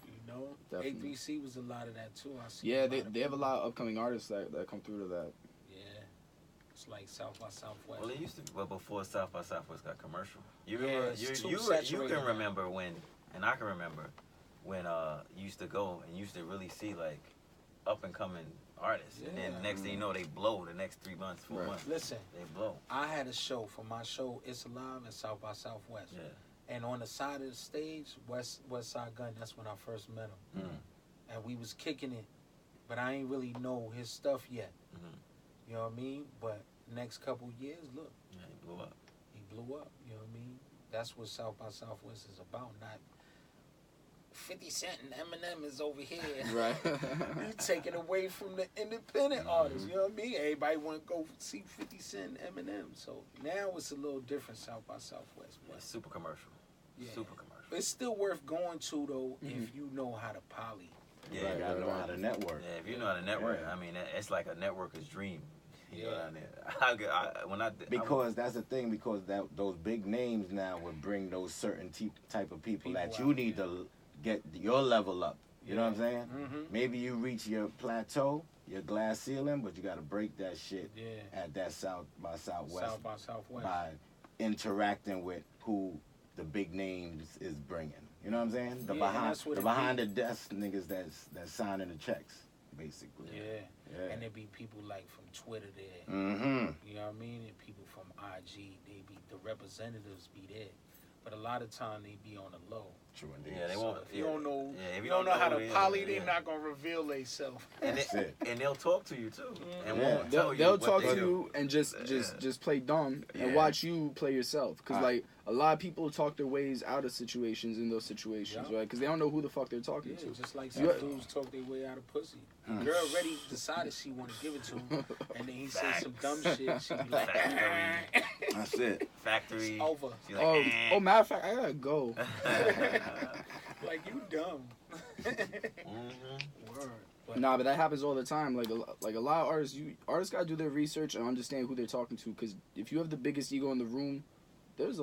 You know, Definitely. A3C was a lot of that too. I see. Yeah, they have a lot of upcoming artists that come through to that. Yeah, it's like South by Southwest. Well, it used to. Well, before South by Southwest got commercial. You Yeah, remember? it's too You saturated can now. remember when, and I can remember when you used to go and you used to really see like up and coming artists, and then Yeah. next thing you know, they blow the next 3 months, 4 Right. months. Listen, They blow. I had a show for my show. It's Alive in South by Southwest. Yeah. And on the side of the stage, West Side Gun. That's when I first met him, Mm. and we was kicking it, but I ain't really know his stuff yet. Mhm. You know what I mean? But next couple years, look, Yeah, he blew up. he blew up. You know what I mean? That's what South by Southwest is about. Not 50 Cent and Eminem is over here. Right. You taking away from the independent artists. You know what I mean? Everybody want to go see 50 Cent and Eminem. So now it's a little different South by Southwest. But It's super commercial. yeah. Super commercial. It's still worth going to though if you know how to poly. Yeah, You Right, gotta know right. how to network. Yeah, if you know how to network, Yeah. I mean, it's like a networker's dream. You go Yeah. down there. Because that's the thing. Because those big names now would bring those certain type of people that People you out, need yeah. to get your level up. You know what I'm saying? Mm-hmm. Maybe you reach your plateau, your glass ceiling, but you got to break that shit Yeah. at that South by Southwest South by Southwest. by interacting with who the big names is bringing. You know what I'm saying? The Yeah, and that's what it behind be. the desk niggas that's signing the checks, basically. Yeah. Yeah. And there be people like from Twitter there. Mm-hmm. You know what I mean? And people from IG, they be the representatives be there. But a lot of time they be on the low. True indeed. Yeah, they So won't. if you don't know, Yeah, if you don't know how who to it is, poly, yeah. they're not gonna reveal themselves. And, That's it. and they'll talk to you too, and Yeah. won't tell They'll, you they'll what talk they to do. you and just play dumb and Yeah. watch you play yourself. Because I- like a lot of people talk their ways out of situations in those situations, Yeah. right? Because they don't know who the fuck they're talking Yeah, to. just like You- some dudes talk their way out of pussy. The Mm. girl already decided she want to give it to him, and then he say some dumb shit. She be like, Factory. That's it. Factory. it's over. She's like, Oh, matter of fact, I gotta go. Like you dumb. Mhm. Word. But Nah, but that happens all the time. Like a lot of artists gotta do their research and understand who they're talking to. Because if you have the biggest ego in the room, there's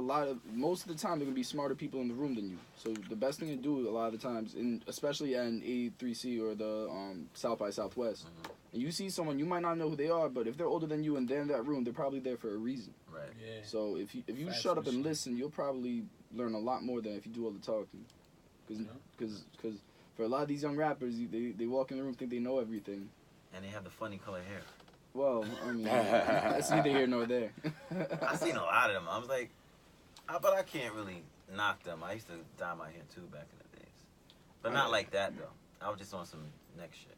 most of the time there gonna be smarter people in the room than you. So the best thing to do a lot of the times, especially at an A3C or the South by Southwest, and you see someone, you might not know who they are, but if they're older than you and they're in that room, they're probably there for a reason. Right. yeah. So if you Facts shut up for and sure. listen, you'll probably learn a lot more than if you do all the talking. Because for a lot of these young rappers, they walk in the room think they know everything. And they have the funny color hair. Well, I mean, that's neither here nor there. I seen a lot of them. I was like, but I can't really knock them. I used to dye my hair too back in the days, but not like that though. I was just on some next shit.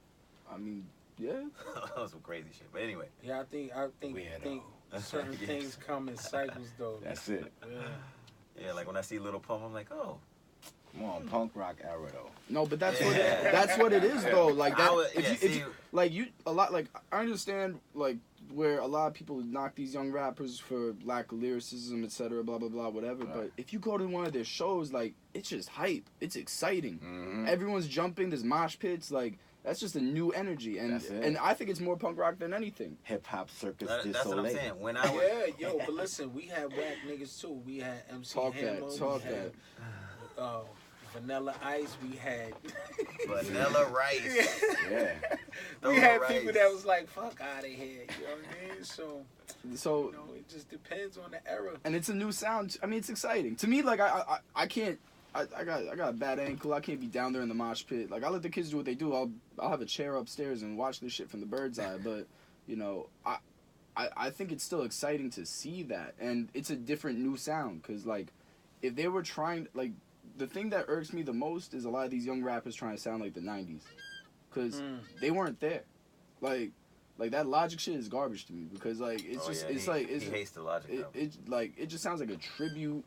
I mean, yeah. That was some crazy shit. But anyway, Yeah, I think certain Yes. things come in cycles though. That's it. Yeah. yeah, like when I see Little Pump, I'm like, oh, More on punk rock era though. No, but that's Yeah. that's what it is though. Like that, I would- if yeah, you, if see- you like you a lot like I understand like where a lot of people knock these young rappers for lack of lyricism, etc. Blah blah blah, whatever. Right. But if you go to one of their shows, like it's just hype. It's exciting. Mm-hmm. Everyone's jumping. There's mosh pits. Like that's just a new energy, and That's it. and I think it's more punk rock than anything. Hip hop circus du that's what I'm Soleil. saying. When I was, Yeah, yo, but listen, we had whack niggas too. We had MC Talk Hammer, that. Talk we had, that. Vanilla Ice, we had Vanilla Rice. Yeah. we had Rice. people that was like, fuck out of here, you know what I mean? So, So you know, it just depends on the era. and it's a new sound. I mean, it's exciting to me. Like I can't. I got a bad ankle. I can't be down there in the mosh pit. Like I let the kids do what they do. I'll have a chair upstairs and watch this shit from the bird's eye. But you know, I think it's still exciting to see that, and it's a different new sound. Cause like, if they were trying like. The thing that irks me the most is a lot of these young rappers trying to sound like the '90s, cause they weren't there. Like that Logic shit is garbage to me because like it's just it's like it's he hates the Logic. it just sounds like a tribute,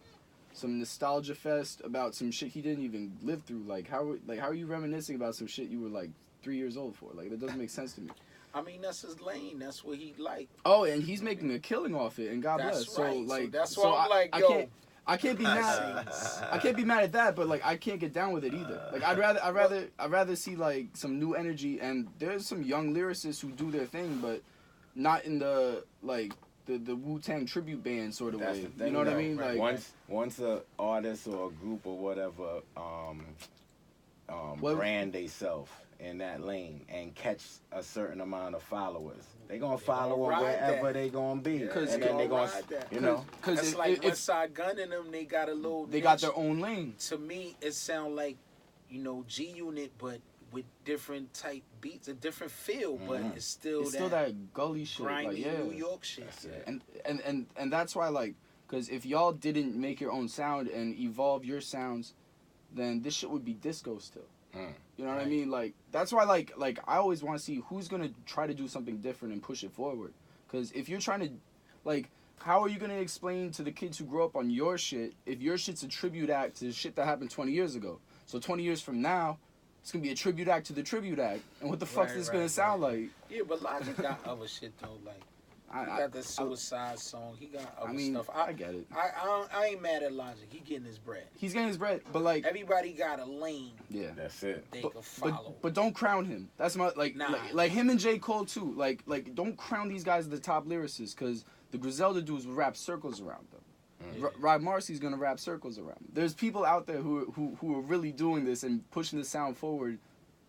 some nostalgia fest about some shit he didn't even live through. Like how are you reminiscing about some shit you were like 3 years old for? Like that doesn't make sense to me. I mean, that's his lane. That's what he like. Oh, and he's making a killing off it, and God That's bless. right. So like that's why I'm like, I yo. can't. I can't be mad. I can't be mad at that, but like I can't get down with it either. Like I'd rather see like some new energy, and there's some young lyricists who do their thing, but not in the like the Wu-Tang tribute band sort of That's way. the thing, You know what I though. mean? Right. Like Once a artist or a group or whatever Well- brand they self in that lane and catch a certain amount of followers, they gonna follow them ride wherever that. they gonna be, Because and then they gonna, ride that. you know, because That's if, like if West Side Gun and them. They got a little. they got niche. their own lane. To me, it sound like, you know, G Unit, but with different type beats, a different feel, but Mhm. it's still It's that still that gully shit. grimy Like yeah. New York shit. That's it. And that's why like because if y'all didn't make your own sound and evolve your sounds, then this shit would be disco still. Mm. You know what I Right. mean? Like that's why like I always want to see who's gonna try to do something different and push it forward. Because if you're trying to, like, how are you gonna explain to the kids who grow up on your shit if your shit's a tribute act to shit that happened 20 years ago? So 20 years from now, it's gonna be a tribute act to the tribute act. And what the fuck's Right, this right, gonna sound right. like? Yeah, but Logic got other shit though. Like he got the Suicide song. He got other I mean, stuff. I get it. I ain't mad at Logic. He getting his bread. He's getting his bread, but like, Everybody got a lane yeah. That's it. they But, can follow. but don't crown him. That's my like, Nah. like him and J. Cole too. Like don't crown these guys the top lyricists because the Griselda dudes will rap circles around them. Yeah. Rod Marcy's gonna wrap circles around them. There's people out there who are really doing this and pushing the sound forward,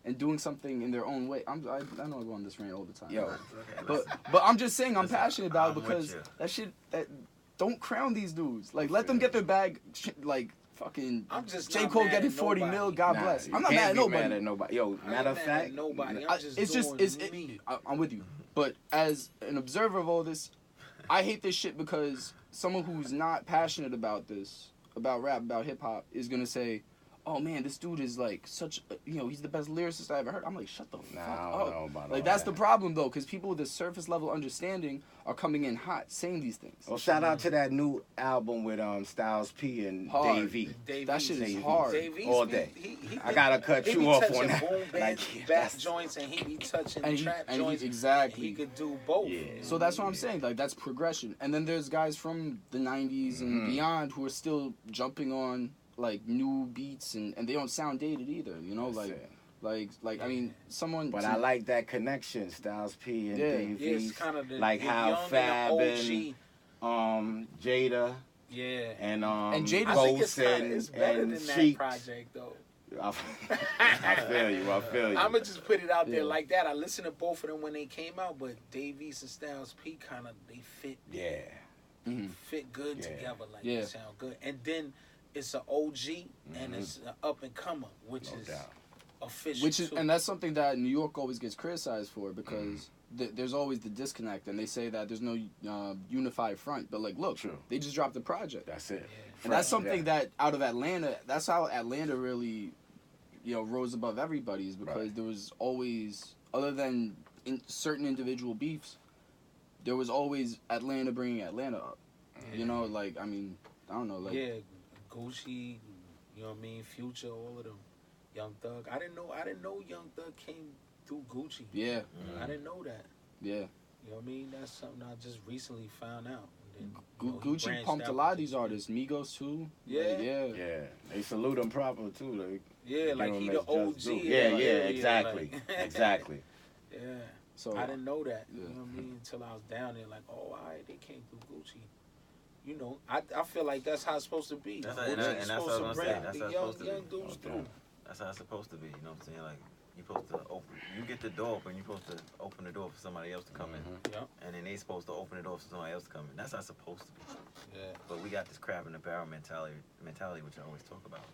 and doing something in their own way. I know I go on this rant all the time. Yo, but I'm just saying I'm passionate about it I'm with because you. that shit that don't crown these dudes. Like let them get their bag. Like fucking I'm just J. not Cole mad getting at 40 nobody. mil. God nah, bless. you I'm not can't mad at be nobody. Mad at nobody. Yo, I ain't matter of mad fact, at nobody. I- I'm just it's just doing me. I'm with you. But as an observer of all this, I hate this shit because someone who's not passionate about this, about rap, about hip hop, is gonna say, "Oh man, this dude is like such, he's the best lyricist I ever heard." I'm like, shut the fuck Nah, I up. don't know about all Like that's that. the problem though, because people with a surface level understanding are coming in hot, saying these things. Well, shout out to that new album with Styles P and Hard. Dave E. That shit is Dave E. hard. Dave East all be- day. he I gotta cut he you be off touching on that. boom bap, Like, back that's- joints, and he be touching And he- trap and he- joints. exactly. He could do both. Yeah. So that's what I'm saying. Like that's progression. And then there's guys from the '90s and beyond who are still jumping on like new beats and they don't sound dated either. You know, That's like it. I mean, someone. But I like that connection, Styles P and Yeah. Dave Yeah, E. it's kind of the Like the how young Fab and the and OG. Jada Yeah. and Jada's- I think it's Ghost kind of it's better and than that Sheik. project though. I feel you. I feel you. I'ma just put it out there Yeah. like that. I listened to both of them when they came out, but Dave East and Styles P kind of they Yeah. fit good Yeah. together. Like Yeah. they sound good. And then it's an OG and it's an up and comer, which No is doubt. official. Which is, too. and that's something that New York always gets criticized for because there's always the disconnect, and they say that there's no unified front. But like, look, True. they just dropped the project, That's it. and that's Fresh, something that out of Atlanta, that's how Atlanta really, rose above everybody's, because Right. there was always, other than in certain individual beefs, there was always Atlanta bringing Atlanta up. Yeah. You know, like, I mean, I don't know, like, Yeah, Gucci, you know what I mean, Future, all of them. Young Thug. I didn't know Young Thug came through Gucci. yeah, I didn't know that. yeah. You know what I mean? That's something I just recently found out. And then, he Gucci branched pumped a out lot of to- these artists, Migos too. Yeah. Like, yeah. Yeah, they salute him proper too. Like, Yeah, like give he him the his OG. just due. in Yeah, the yeah, area, exactly, like- exactly. Yeah. So I didn't know that. Yeah. You know what I mean? Until I was down there, like, oh, all right, they came through Gucci. You know, I feel like that's how it's supposed to be. That's Gucci's and that's what I was supposed gonna to say. bring That's the how it's young supposed to be. dudes Okay. through. That's how it's supposed to be. You know what I'm saying? Like, you're supposed to open. You get the door open. You're supposed to open the door for somebody else to come in, Yeah. and then they supposed to open the door for somebody else to come in. That's how it's supposed to be. Yeah. But we got this crab in the barrel mentality, which I always talk about.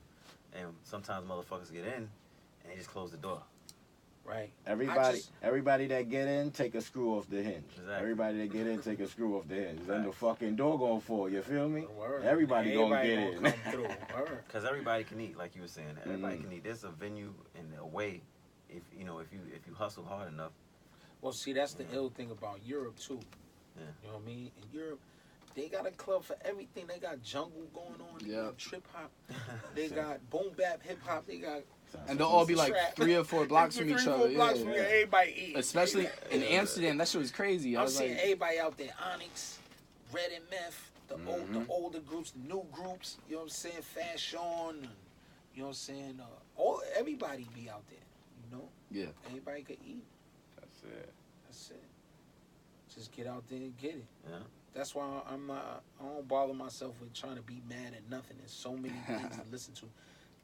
And sometimes motherfuckers get in, and they just close the door. Right. Everybody that get in, take a screw off the hinge. Exactly. Everybody that get in, take a screw off the hinge. Then the fucking door gonna fall. You feel me? Word. Everybody gonna get in. Come through. Word. Because everybody can eat, like you were saying. Everybody Mhm. can eat. There's a venue and a way, if you hustle hard enough. Well, see, that's the ill thing about Europe too. Yeah. You know what I mean? In Europe, they got a club for everything. They got jungle going on. They Yeah. got trip hop. They got boom bap, hip hop. They got and they'll all be like trap. 3 or 4 blocks from Three, each 4 other. blocks Yeah. from here, everybody eating. Especially in Amsterdam, that shit was crazy. I I'm was seeing like, everybody out there. Onyx, Red and Meth, the Mhm. older groups, the new groups. You know what I'm saying? Fashion. And, you know what I'm saying? Everybody be out there. You know? yeah. Everybody could eat. That's it. That's it. Just get out there and get it. Yeah. That's why I don't bother myself with trying to be mad at nothing. There's so many things to listen to.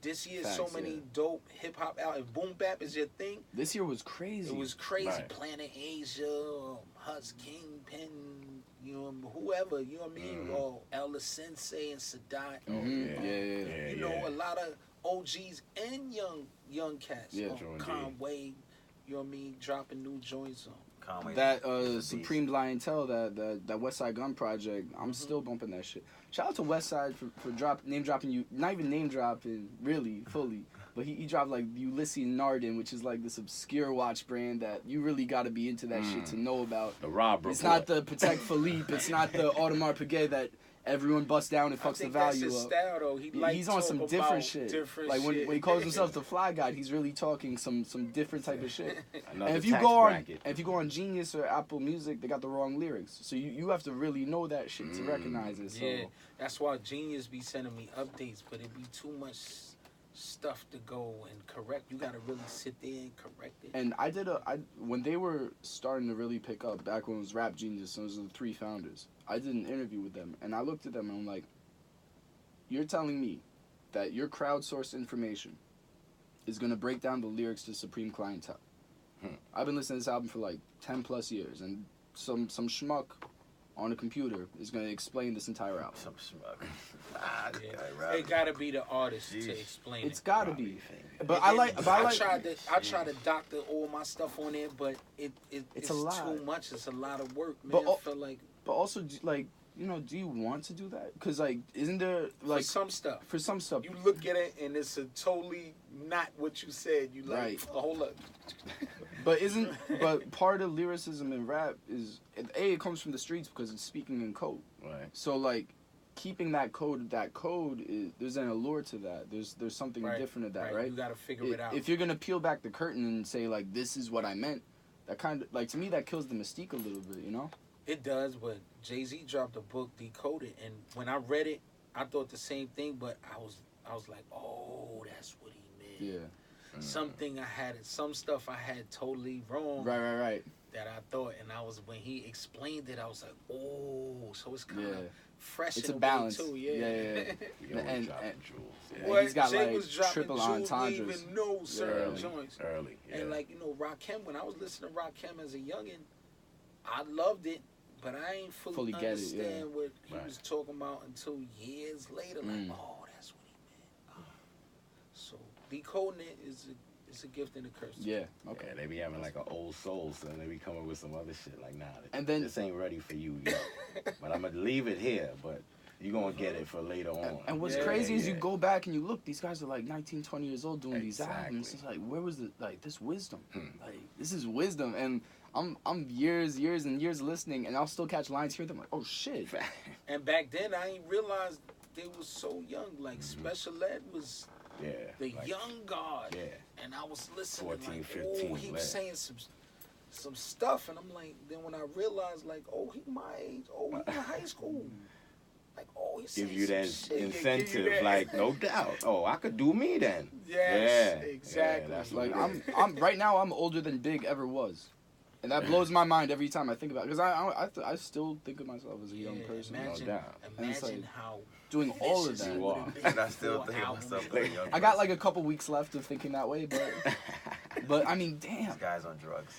This year, so Facts, many yeah. dope hip hop out. If boom bap is your thing, This year was crazy. it was crazy. Right. Planet Asia, Hutz Kingpin, you know, whoever, you know what I mean? Mhm. Or Elder Sensei and Sadat. Mhm. yeah. Yeah. You know, a lot of OGs and young cats. Yeah. True indeed. Conway, you know what I mean? Dropping new joints on. Conway. That Beast. Supreme Clientele, that West Side Gun project, I'm Mhm. still bumping that shit. Shout out to West Side for name dropping you, not even name dropping really fully, but he dropped like Ulysses Nardin, which is like this obscure watch brand that you really got to be into that shit to know about. The Rob It's report. not the Patek Philippe, it's not the Audemars Piguet that everyone busts down and I fucks the think that's value his up. style, though. He's on some different shit. Like when he calls himself the Fly Guy, he's really talking some different type of shit. Another And if you tax go on, bracket. if you go on Genius or Apple Music, they got the wrong lyrics. So you have to really know that shit to Mm. recognize it. So Yeah, that's why Genius be sending me updates, but it be too much stuff to go and correct. You gotta really sit there and correct it. and I when they were starting to really pick up back when it was Rap Genius, those were the 3 founders. I did an interview with them, and I looked at them and I'm like, you're telling me that your crowdsourced information is gonna break down the lyrics to Supreme Clientele. I've been listening to this album for like 10 plus years, and some schmuck on a computer is gonna explain this entire album. Some schmuck. Yeah. It gotta be the artist Jeez. to explain It's it. gotta be. And But I then like. I try to doctor all my stuff on there, but it's a lot. too much. It's a lot of work, man. But I feel like But also, like, do you want to do that? Because like, isn't there like for some stuff, for some stuff? you look at it and it's a totally not what you said. You like, Right. hold up. But part of lyricism in rap is it comes from the streets because it's speaking in code. Right. So like, keeping that code is there's an allure to that. There's something Right, different to that, right? You gotta figure it out. If you're gonna peel back the curtain and say like this is what I meant, that kind of like to me that kills the mystique a little bit, you know? It does, but Jay-Z dropped a book, Decoded, and when I read it, I thought the same thing, but I was like, oh, that's what he meant. Yeah. Some stuff I had totally wrong Right. that I thought, and when he explained it, I was like, oh, so it's kind of Yeah. fresh It's in a way balance. too, Yeah. You always And- dropping and- jewels. Yeah, What? he's got, Jay like, was dropping triple jewels, entendres. didn't even know certain Yeah. joints. Early. Yeah. And like, Rakim, when I was listening to Rakim as a youngin', I loved it, but I ain't fully Fully get it, yeah. understand what he Right. was talking about until years later. Like, Mm. oh, that's what he meant. So decoding it It's a gift and a curse. Yeah. Okay. Yeah, they be having like an old soul, so they be coming with some other shit. Like, nah, And then- this ain't ready for you yet. But I'm gonna leave it here. But you gonna get it for later on. And what's Yeah, crazy is yeah. you go back and you look, these guys are like 19, 20 years old doing these Exactly. albums. It's like, where was this wisdom? Hmm. Like, this is wisdom. And I'm years and years listening, and I'll still catch lines here. I'm like, oh shit. And back then, I ain't realized they was so young. Like Special Ed was Yeah. the like, young god, Yeah. and I was listening 14, like, 15, oh, he was lad. saying some stuff, and I'm like, then when I realized, like, oh, he my age, oh, he in high school, like, oh, he's Give saying you some that shit. Yeah, give you incentive, that. like, no doubt. Oh, I could do me then. Yes, Yeah, exactly. Yeah, that's Like, what it is. I'm right now, I'm older than Big ever was. And that blows my mind every time I think about it. Because I still think of myself as a young Yeah, person. imagine, No doubt. And it's imagine like, how doing all of vicious that. it You would've are. been And I still for think of albums. myself as a young I got like a couple weeks left of thinking that way, but I mean, damn. This guy's on drugs.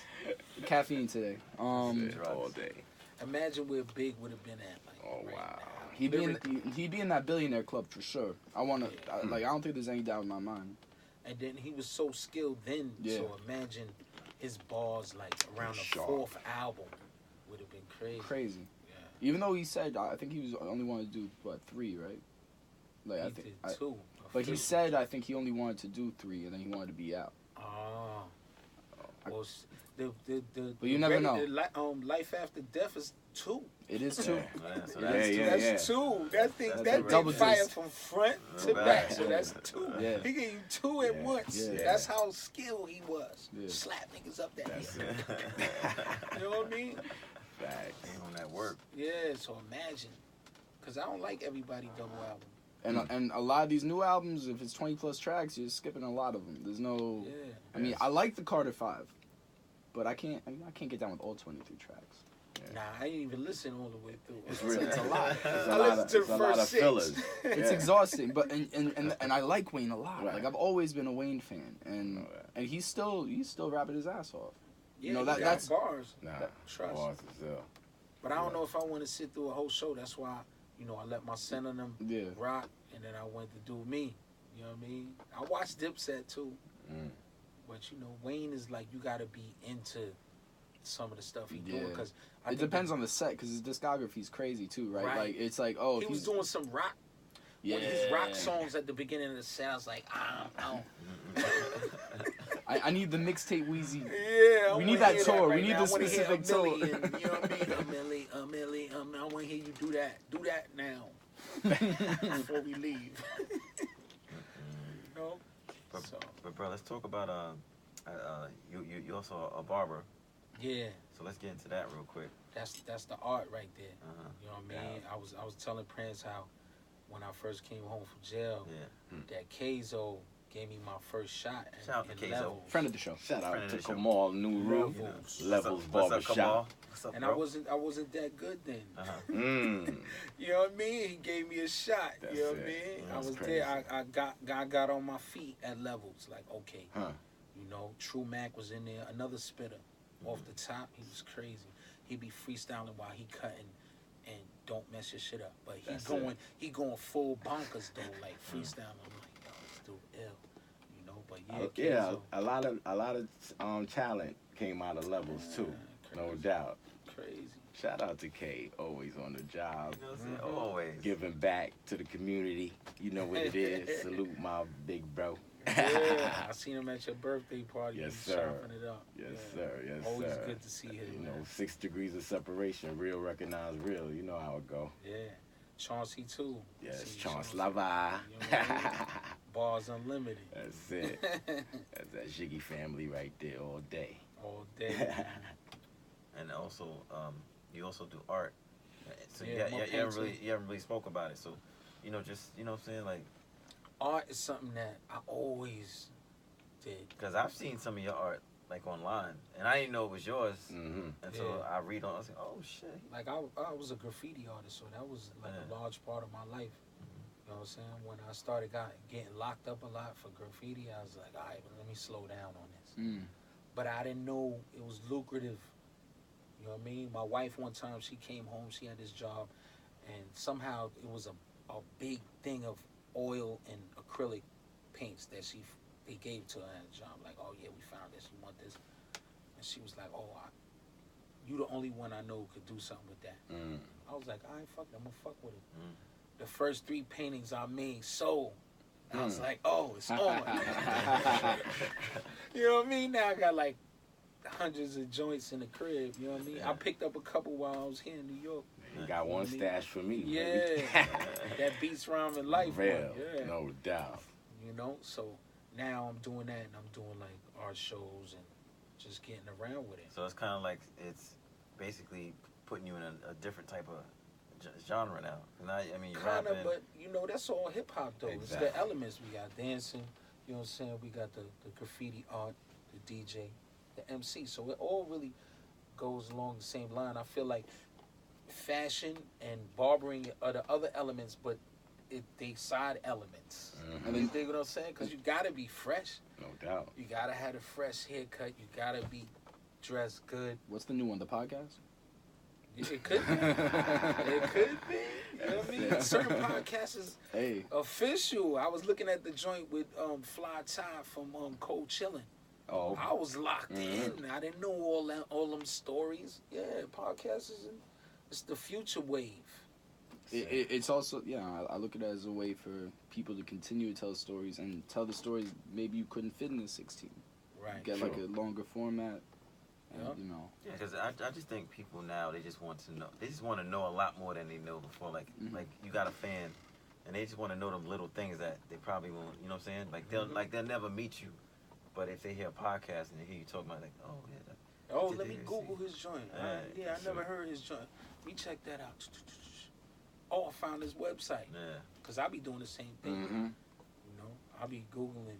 Caffeine today. All drugs. day. Imagine where Big would have been at. Like, Oh, right wow. now. He'd be in that billionaire club for sure. I Yeah. I don't think there's any doubt in my mind. And then he was so skilled then. Yeah. So imagine his bars like around the Sharp. 4th album would have been crazy. Crazy. Yeah. Even though he said, I think he was only wanted to do what 3, right? Like He I think, did 2. but he said I think he only wanted to do 3, and then he wanted to be out. Ah. Well, the But you never know. Life After Death is 2. It is too. Yeah, so Yeah, that's yeah. That's 2. That thing That's that a thing double fired twist. from front to No back. bad. So that's 2. Yeah. He gave you 2 at Yeah. once. Yeah. That's how skilled he was. Yeah. Slap niggas up that That's hill. it. You know what I mean? Facts. Ain't on that work. Yeah, so imagine. Because I don't like everybody double album. And a lot of these new albums, if it's 20 plus tracks, you're skipping a lot of them. There's no. Yeah. I mean, I like the Carter 5, but I can't get down with all 23 tracks. Nah, I didn't even listen all the way through. It's really It's a lot. It's I a lot listened of, to it's the a lot first of 6. fillers. It's Yeah. exhausting, but and I like Wayne a lot. Right. Like I've always been a Wayne fan, Know and that. he's still rapping his ass off. Yeah, You know, he that- got that's- bars. Nah, Trust. bars is ill. But I don't know if I want to sit through a whole show. That's why, I let my son and them Yeah. rock, and then I went to do me. You know what I mean? I watched Dipset too. Mm. But, Wayne is like, you got to be into some of the stuff he doing. Yeah. Because It depends on the set because his discography is crazy too, right? Right. Like it's like oh, He if was he's doing some rock. yeah, One of his rock songs at the beginning of the set, I was like, I need the mixtape Wheezy. Yeah, We need that tour. We need the specific tour. You know what I mean? A milli. I want to hear you do that. Do that now before we leave. You know? So, But bro, let's talk about you also a barber. yeah, So let's get into that real quick. that's the art right there. Uh-huh. You know what I mean? I was telling Prince how when I first came home from jail, Yeah. that Keizo gave me my first shot. Shout out to Keizo. Levels. Friend of the show. Shout Friend out of to the show. Kamal New Roof. Levels. Levels What's up, Barbershop. Kamal? What's up, And bro? I wasn't that good then. Uh-huh. Mm. You know what I mean? He gave me a shot. That's You know what I it. mean? I That's was crazy. there. I got on my feet at Levels. Like, okay. Huh. True Mac was in there. Another spitter. Off the top, he was crazy. He be freestyling while he cutting and don't mess your shit up. But That's he going full bonkers though, like freestyling. I'm like, yo, this dude ill. But yeah, Keizo, A lot of talent came out of Levels too, no crazy. doubt. Crazy. Shout out to K, always on the job, You know what I'm saying? Always. giving back to the community. You know what it is. Salute my big bro. Yeah, I seen him at your birthday party. Yes, He was sir. chopping it up. Yes, Yeah. sir. Yes, Always sir. good to see him. You know, Man. 6 degrees of separation. Real recognize real. You know how it go. Yeah. Chauncey too. Yes, See Chance Chauncey. Lava. You know what I mean? Bars unlimited. That's it. That's that Jiggy family right there all day. All day. And also, you also do art. So Yeah, you more haven't painting. you haven't really spoke about it. So, just what I'm saying, like, Art is something that I always did. because I've seen some of your art like online, and I didn't know it was yours Mm-hmm. until Yeah. I read on. I was like, oh shit. Like I was a graffiti artist, so that was like Yeah. a large part of my life. You know what I'm saying? When I started getting locked up a lot for graffiti, I was like, all right, let me slow down on this. Mm. But I didn't know it was lucrative. You know what I mean? My wife one time, she came home, she had this job, and somehow it was a big thing of oil and acrylic paints that she they gave to her at a job. Like, oh yeah, we found this. You want this? And she was like, oh, you the only one I know who could do something with that. I was like, I ain't fuck it. I'm gonna fuck with it. The first 3 paintings I made sold. I was like, oh, it's on. You know what I mean? Now I got like hundreds of joints in the crib. You know what I mean? I picked up a couple while I was here in New York. You got one stash for me. Yeah, that beats rhyme in life. Real, yeah. no doubt. You know, so now I'm doing that, and I'm doing like art shows and just getting around with it. So it's kind of like it's basically putting you in a different type of genre now. Now, I mean, you're Kind of, rapping. but you know, that's all hip hop though. Exactly. It's the elements. We got dancing. You know what I'm saying? We got the graffiti art, the DJ, the MC. So it all really goes along the same line. I feel like fashion and barbering are the other elements, but they side elements. Mhm. You dig what I'm saying? Because you gotta be fresh. No doubt. You gotta have a fresh haircut. You gotta be dressed good. What's the new one? The podcast? It could be. It could be. You know what I mean? Certain podcasts is Hey, official. I was looking at the joint with Fly Ty from Cold Chillin'. Oh, I was locked in. I didn't know all them stories. Yeah, podcasts it's the future wave. it's also, I look at it as a way for people to continue to tell stories and tell the stories maybe you couldn't fit in the 16. Right. Get like a longer format. And, Yep. you know. Yeah, because I just think people now, they just want to know. They just want to know a lot more than they know before. Like you got a fan, and they just want to know them little things that they probably won't. You know what I'm saying? Like they'll never meet you, but if they hear a podcast and they hear you talking about, like, oh yeah. Oh, Did let they me see? Google his joint. Yeah, I never heard his joint. Let me check that out. Oh, I found his website. Yeah. Because I be doing the same thing. mm-hmm. You know, I be Googling.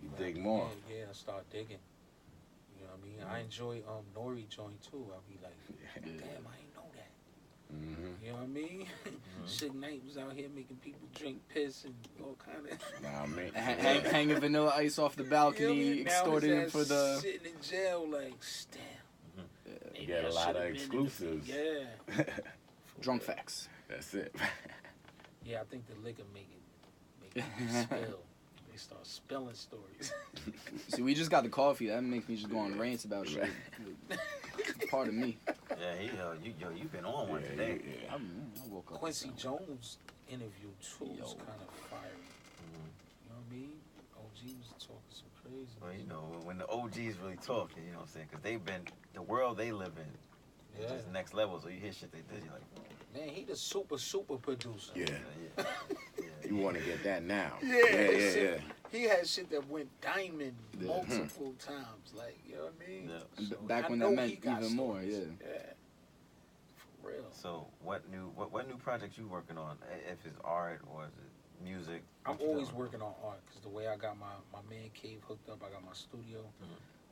You dig more. Yeah, I start digging. You know what I mean? I enjoy Nori joint too. I be like, damn, I ain't know that. Mm-hmm. You know what I mean? Suge Knight was out here making people drink piss and all kind of. Nah, I mean, Hanging Vanilla Ice off the balcony, extorting him for the. Sitting in jail, like, damn. you get a lot of exclusives. Yeah. Drunk facts. That's it. Yeah, I think the liquor make it spill. They start spilling stories. See, we just got the coffee. That makes me just go on rants about shit. Part of me. Yeah, you've been on one today. I woke up. Quincy Jones interview too was Yo. kind of fiery. You know what I mean? OG was talking some crazy. Well, you know, when the OGs really talking, you know what I'm saying? Because they've been, the world they live in is just next level. So you hear shit they did, you're like, Man, he the super producer. Yeah. yeah. You want to get that now. Yeah. He had shit that went diamond Yeah. multiple times. Like, you know what I mean? Yeah. So Back I when know that meant he got even more, stories. yeah. Yeah. For real. So what new projects you working on? If it's art or is it music? I'm What you always doing? working on art because the way I got my man cave hooked up, I got my studio.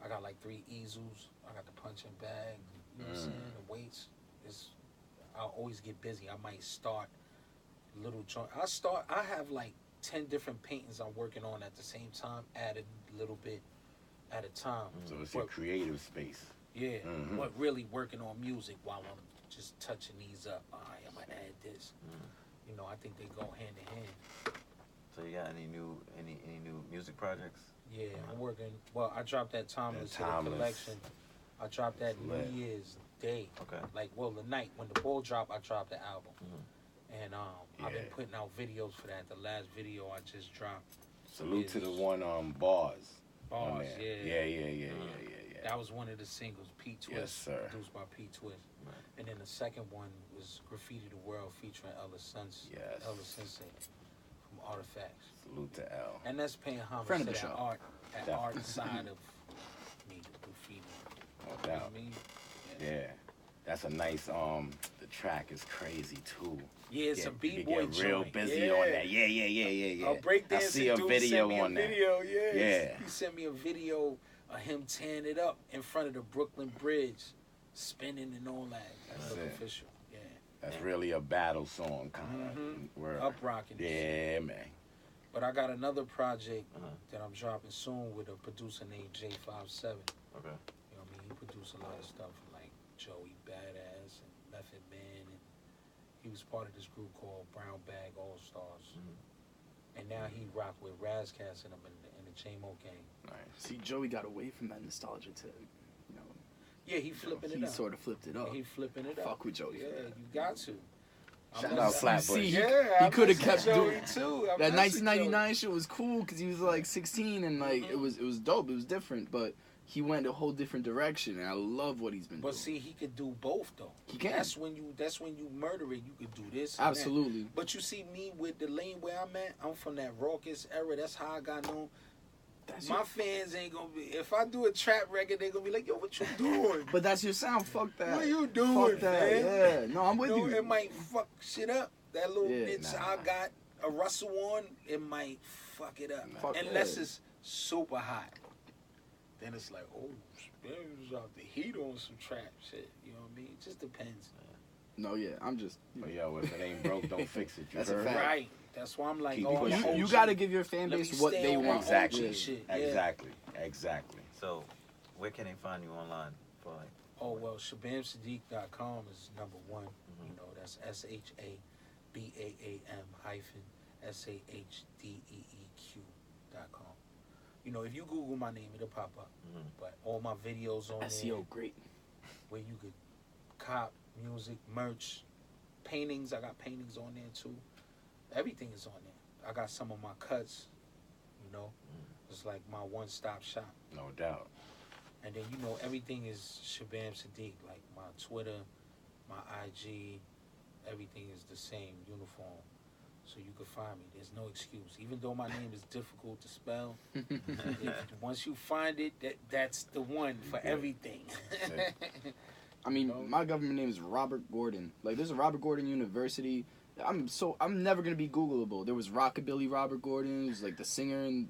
I got like 3 easels. I got the punching bag. You know what I'm saying? The weights. I'll always get busy. I might start little joint. I have like 10 different paintings I'm working on at the same time, added a little bit at a time. So it's your But- creative space. Yeah, Mhm. but really working on music while I'm just touching these up. All right, I'm gonna add this. You know, I think they go hand in hand. So you got any new music projects? Yeah, I'm working. Well, I dropped that Timeless That Timeless. collection. I dropped that Lit. New Year's Day. Okay. Like, well, the night when the ball dropped, I dropped the album. And I've been Yeah. putting out videos for that. The last video I just dropped. Salute to the one bars. on Bars, there. yeah. Yeah. That was one of the singles, P Twist, Yes, sir. produced by P Twist. Right. And then the second one was Graffiti the World featuring Ella Sensei from Artifacts. Salute to L. And that's paying homage Friend to of the that show. art Definitely. side of me, the graffiti. No You know doubt. what I mean? Yeah. That's a nice, the track is crazy too. Yeah, it's a You B-boy get real joint. busy Yeah. on that. Yeah. A breakdancing I see a dude video sent me on a that. video, yeah. Yeah. He sent me a video of him tearing it up in front of the Brooklyn Bridge, spinning and all that. That's That's it. official, yeah. That's really a battle song, kind of. Mhm. Up rocking. Yeah, man. But I got another project Uh-huh. that I'm dropping soon with a producer named J57. Okay. You know what I mean? He produced a lot of stuff like Joey Badass and Method Man, and he was part of this group called Brown Bag All Stars. And now he rock with Razcast and them in the J-Mo gang. Nice. See, Joey got away from that nostalgia to, Yeah, he flipping it he up. sort of flipped it up. He flipping it up. Fuck with Joey. Yeah, for that. you got to. Shout miss- out You Flatbush. see, he I coulda miss kept Joey doing- too. I That miss Joey. 1999 shit was cool because he was like 16 and like it was dope. It was different, but he went a whole different direction, and I love what he's been But doing. see, he could do both though. He can. That's when you murder it. You could do this. and that. Absolutely. But you see me with the lane where I'm at. I'm from that raucous era. That's how I got known. That's My your, fans ain't gonna be. If I do a trap record, they gonna be like, "Yo, what you doing? but that's your sound. Fuck that. What you doing, Fuck that. man?" Yeah. No, I'm with You know, you. it might fuck shit up. That little Yeah, bitch nah. I got a Russell on, it might fuck it up. Fuck Unless yeah. it's super hot. Then it's like, oh, Spins off the heat on some trap shit. You know what I mean? It just depends. No, yeah. I'm just. But yo, if it ain't broke, don't fix it. You That's a heard? fact. Right. That's why I'm like, Keep oh, I'm pushing. an You OG. got to give your fan Let me base what stay they on my want. Exactly. OG shit. Yeah. Exactly. Exactly. So, where can they find you online for like? Oh, well, ShabaamSahdeeq.com is number one. Mhm. You know, that's ShabaamSahdeeq.com. You know, if you Google my name, it'll pop up. Mhm. But all my videos on there, SEO great. where you could cop music, merch, paintings. I got paintings on there too. Everything is on there. I got some of my cuts. You know, it's like my one-stop shop. No doubt. And then, you know, everything is Shabaam Sahdeeq. Like my Twitter, my IG, everything is the same, uniform. So you can find me. There's no excuse. Even though my name is difficult to spell, once you find it, that's the one for Yeah. everything. I mean, No. my government name is Robert Gordon. Like, there's a Robert Gordon University. I'm never gonna be Googleable. There was Rockabilly Robert Gordon. He was like the singer, and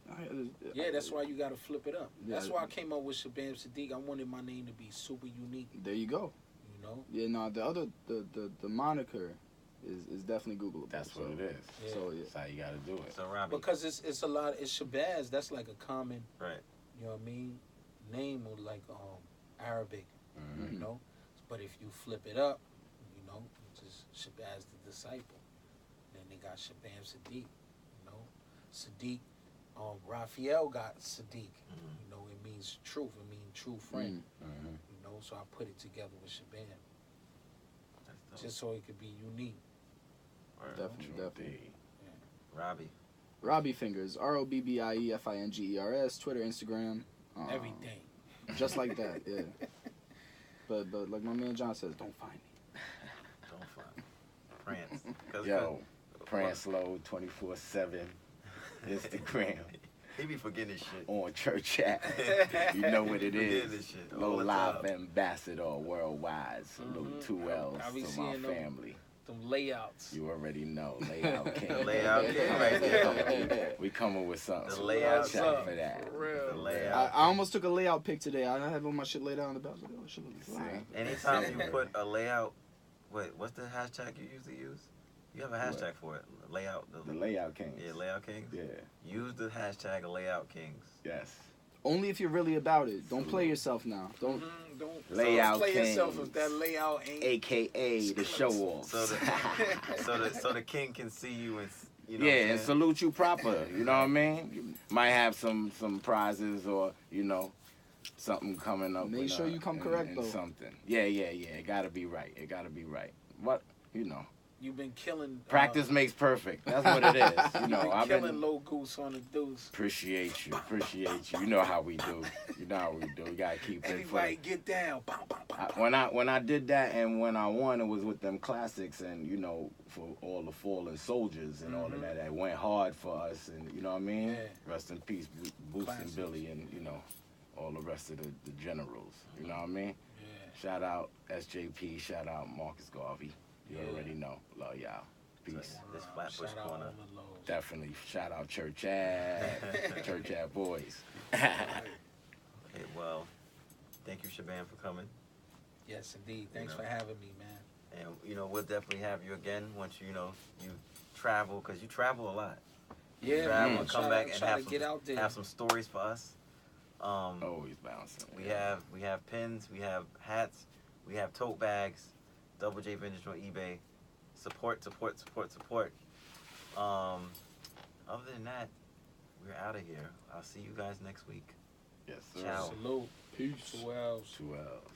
Yeah, that's why you got to flip it up. That's Yeah. why I came up with Shabaam Sahdeeq. I wanted my name to be super unique, There you go. you know? Yeah, no, the other the moniker is definitely Googleable. That's so, what it is. Yeah. So yeah. That's how you gotta do it. So Robbie, Because it's a lot. It's Shabazz. That's like a common, right? you know what I mean, name or like Arabic, Mhm. you know. But if you flip it up, you know, just Shabazz the disciple. Then they got Shabaam Sahdeeq, you know. Sahdeeq, Raphael got Sahdeeq. Mhm. You know, it means truth. It means true friend. Mhm. You know, so I put it together with Shabaam That's dope. just so it could be unique. Word. Definitely, True definitely. indeed. Robbie. Robbie Fingers, ROBBIEFINGERS, Twitter, Instagram, Everything. just like that. Yeah. But like my man John says, don't find me. Don't find Prince. 'Cause- Yo, Pranslow 24/7 Instagram He be forgetting his shit. on Church app. You know what it Forgetting is. this shit all Low the Live time. Ambassador worldwide. Salute Mhm. 2 L's I be to my seeing them. family. Them layouts. You already know. Layout King. The layout king right there. We coming with something. The layout Watch out king. for that. For real. The layout. I almost took a layout pic today. I had all my shit laid out on the belt. I was like, oh, shit looks fly. Anytime you put a layout, wait, what's the hashtag you usually use? You have a hashtag for it. Layout. The Layout King. Yeah, layout kings. Yeah. Use the hashtag layout kings. Yes. Only if you're really about it. Don't play yourself now. Don't. Don't Layout play yourself kings. if that layout ain't. AKA the show off. So the king can see you and you know. Yeah, what I'm and saying? salute you proper. You know what I mean? You might have some prizes or something coming up. Make with, sure you come correct, and though. Something. Yeah. It gotta be right. It gotta be right. What You've been killing. practice makes perfect. That's what it is. You've been I've killing been. low goose on the deuce. Appreciate you. You know how we do. We gotta keep it for Everybody get down. Bow, bow, bow, bow. when I did that and when I won, it was with them classics and for all the fallen soldiers and all of that went hard for us and you know what I mean. Yeah. Rest in peace, Boots Classics. and Billy and all the rest of the generals. You know what I mean. Yeah. Shout out SJP. Shout out Marcus Garvey. You Yeah. already know. Love y'all. Peace. This Shout Flatbush out corner. all the lows. Definitely. Shout out Church Ave. Church Ave boys. Okay, well, thank you, Shabaam, for coming. Yes, indeed. Thanks You know. for having me, man. And we'll definitely have you again once you travel, because you travel a lot. Yeah, travel man. and come Try- back and try have to get out there. some stories for us. Always bouncing. We have pins, we have hats, we have tote bags, Double J Vintage on eBay. Support. Other than that, we're out of here. I'll see you guys next week. Yes, sir. Ciao. Salute. Peace. 2 L's. 2 L's.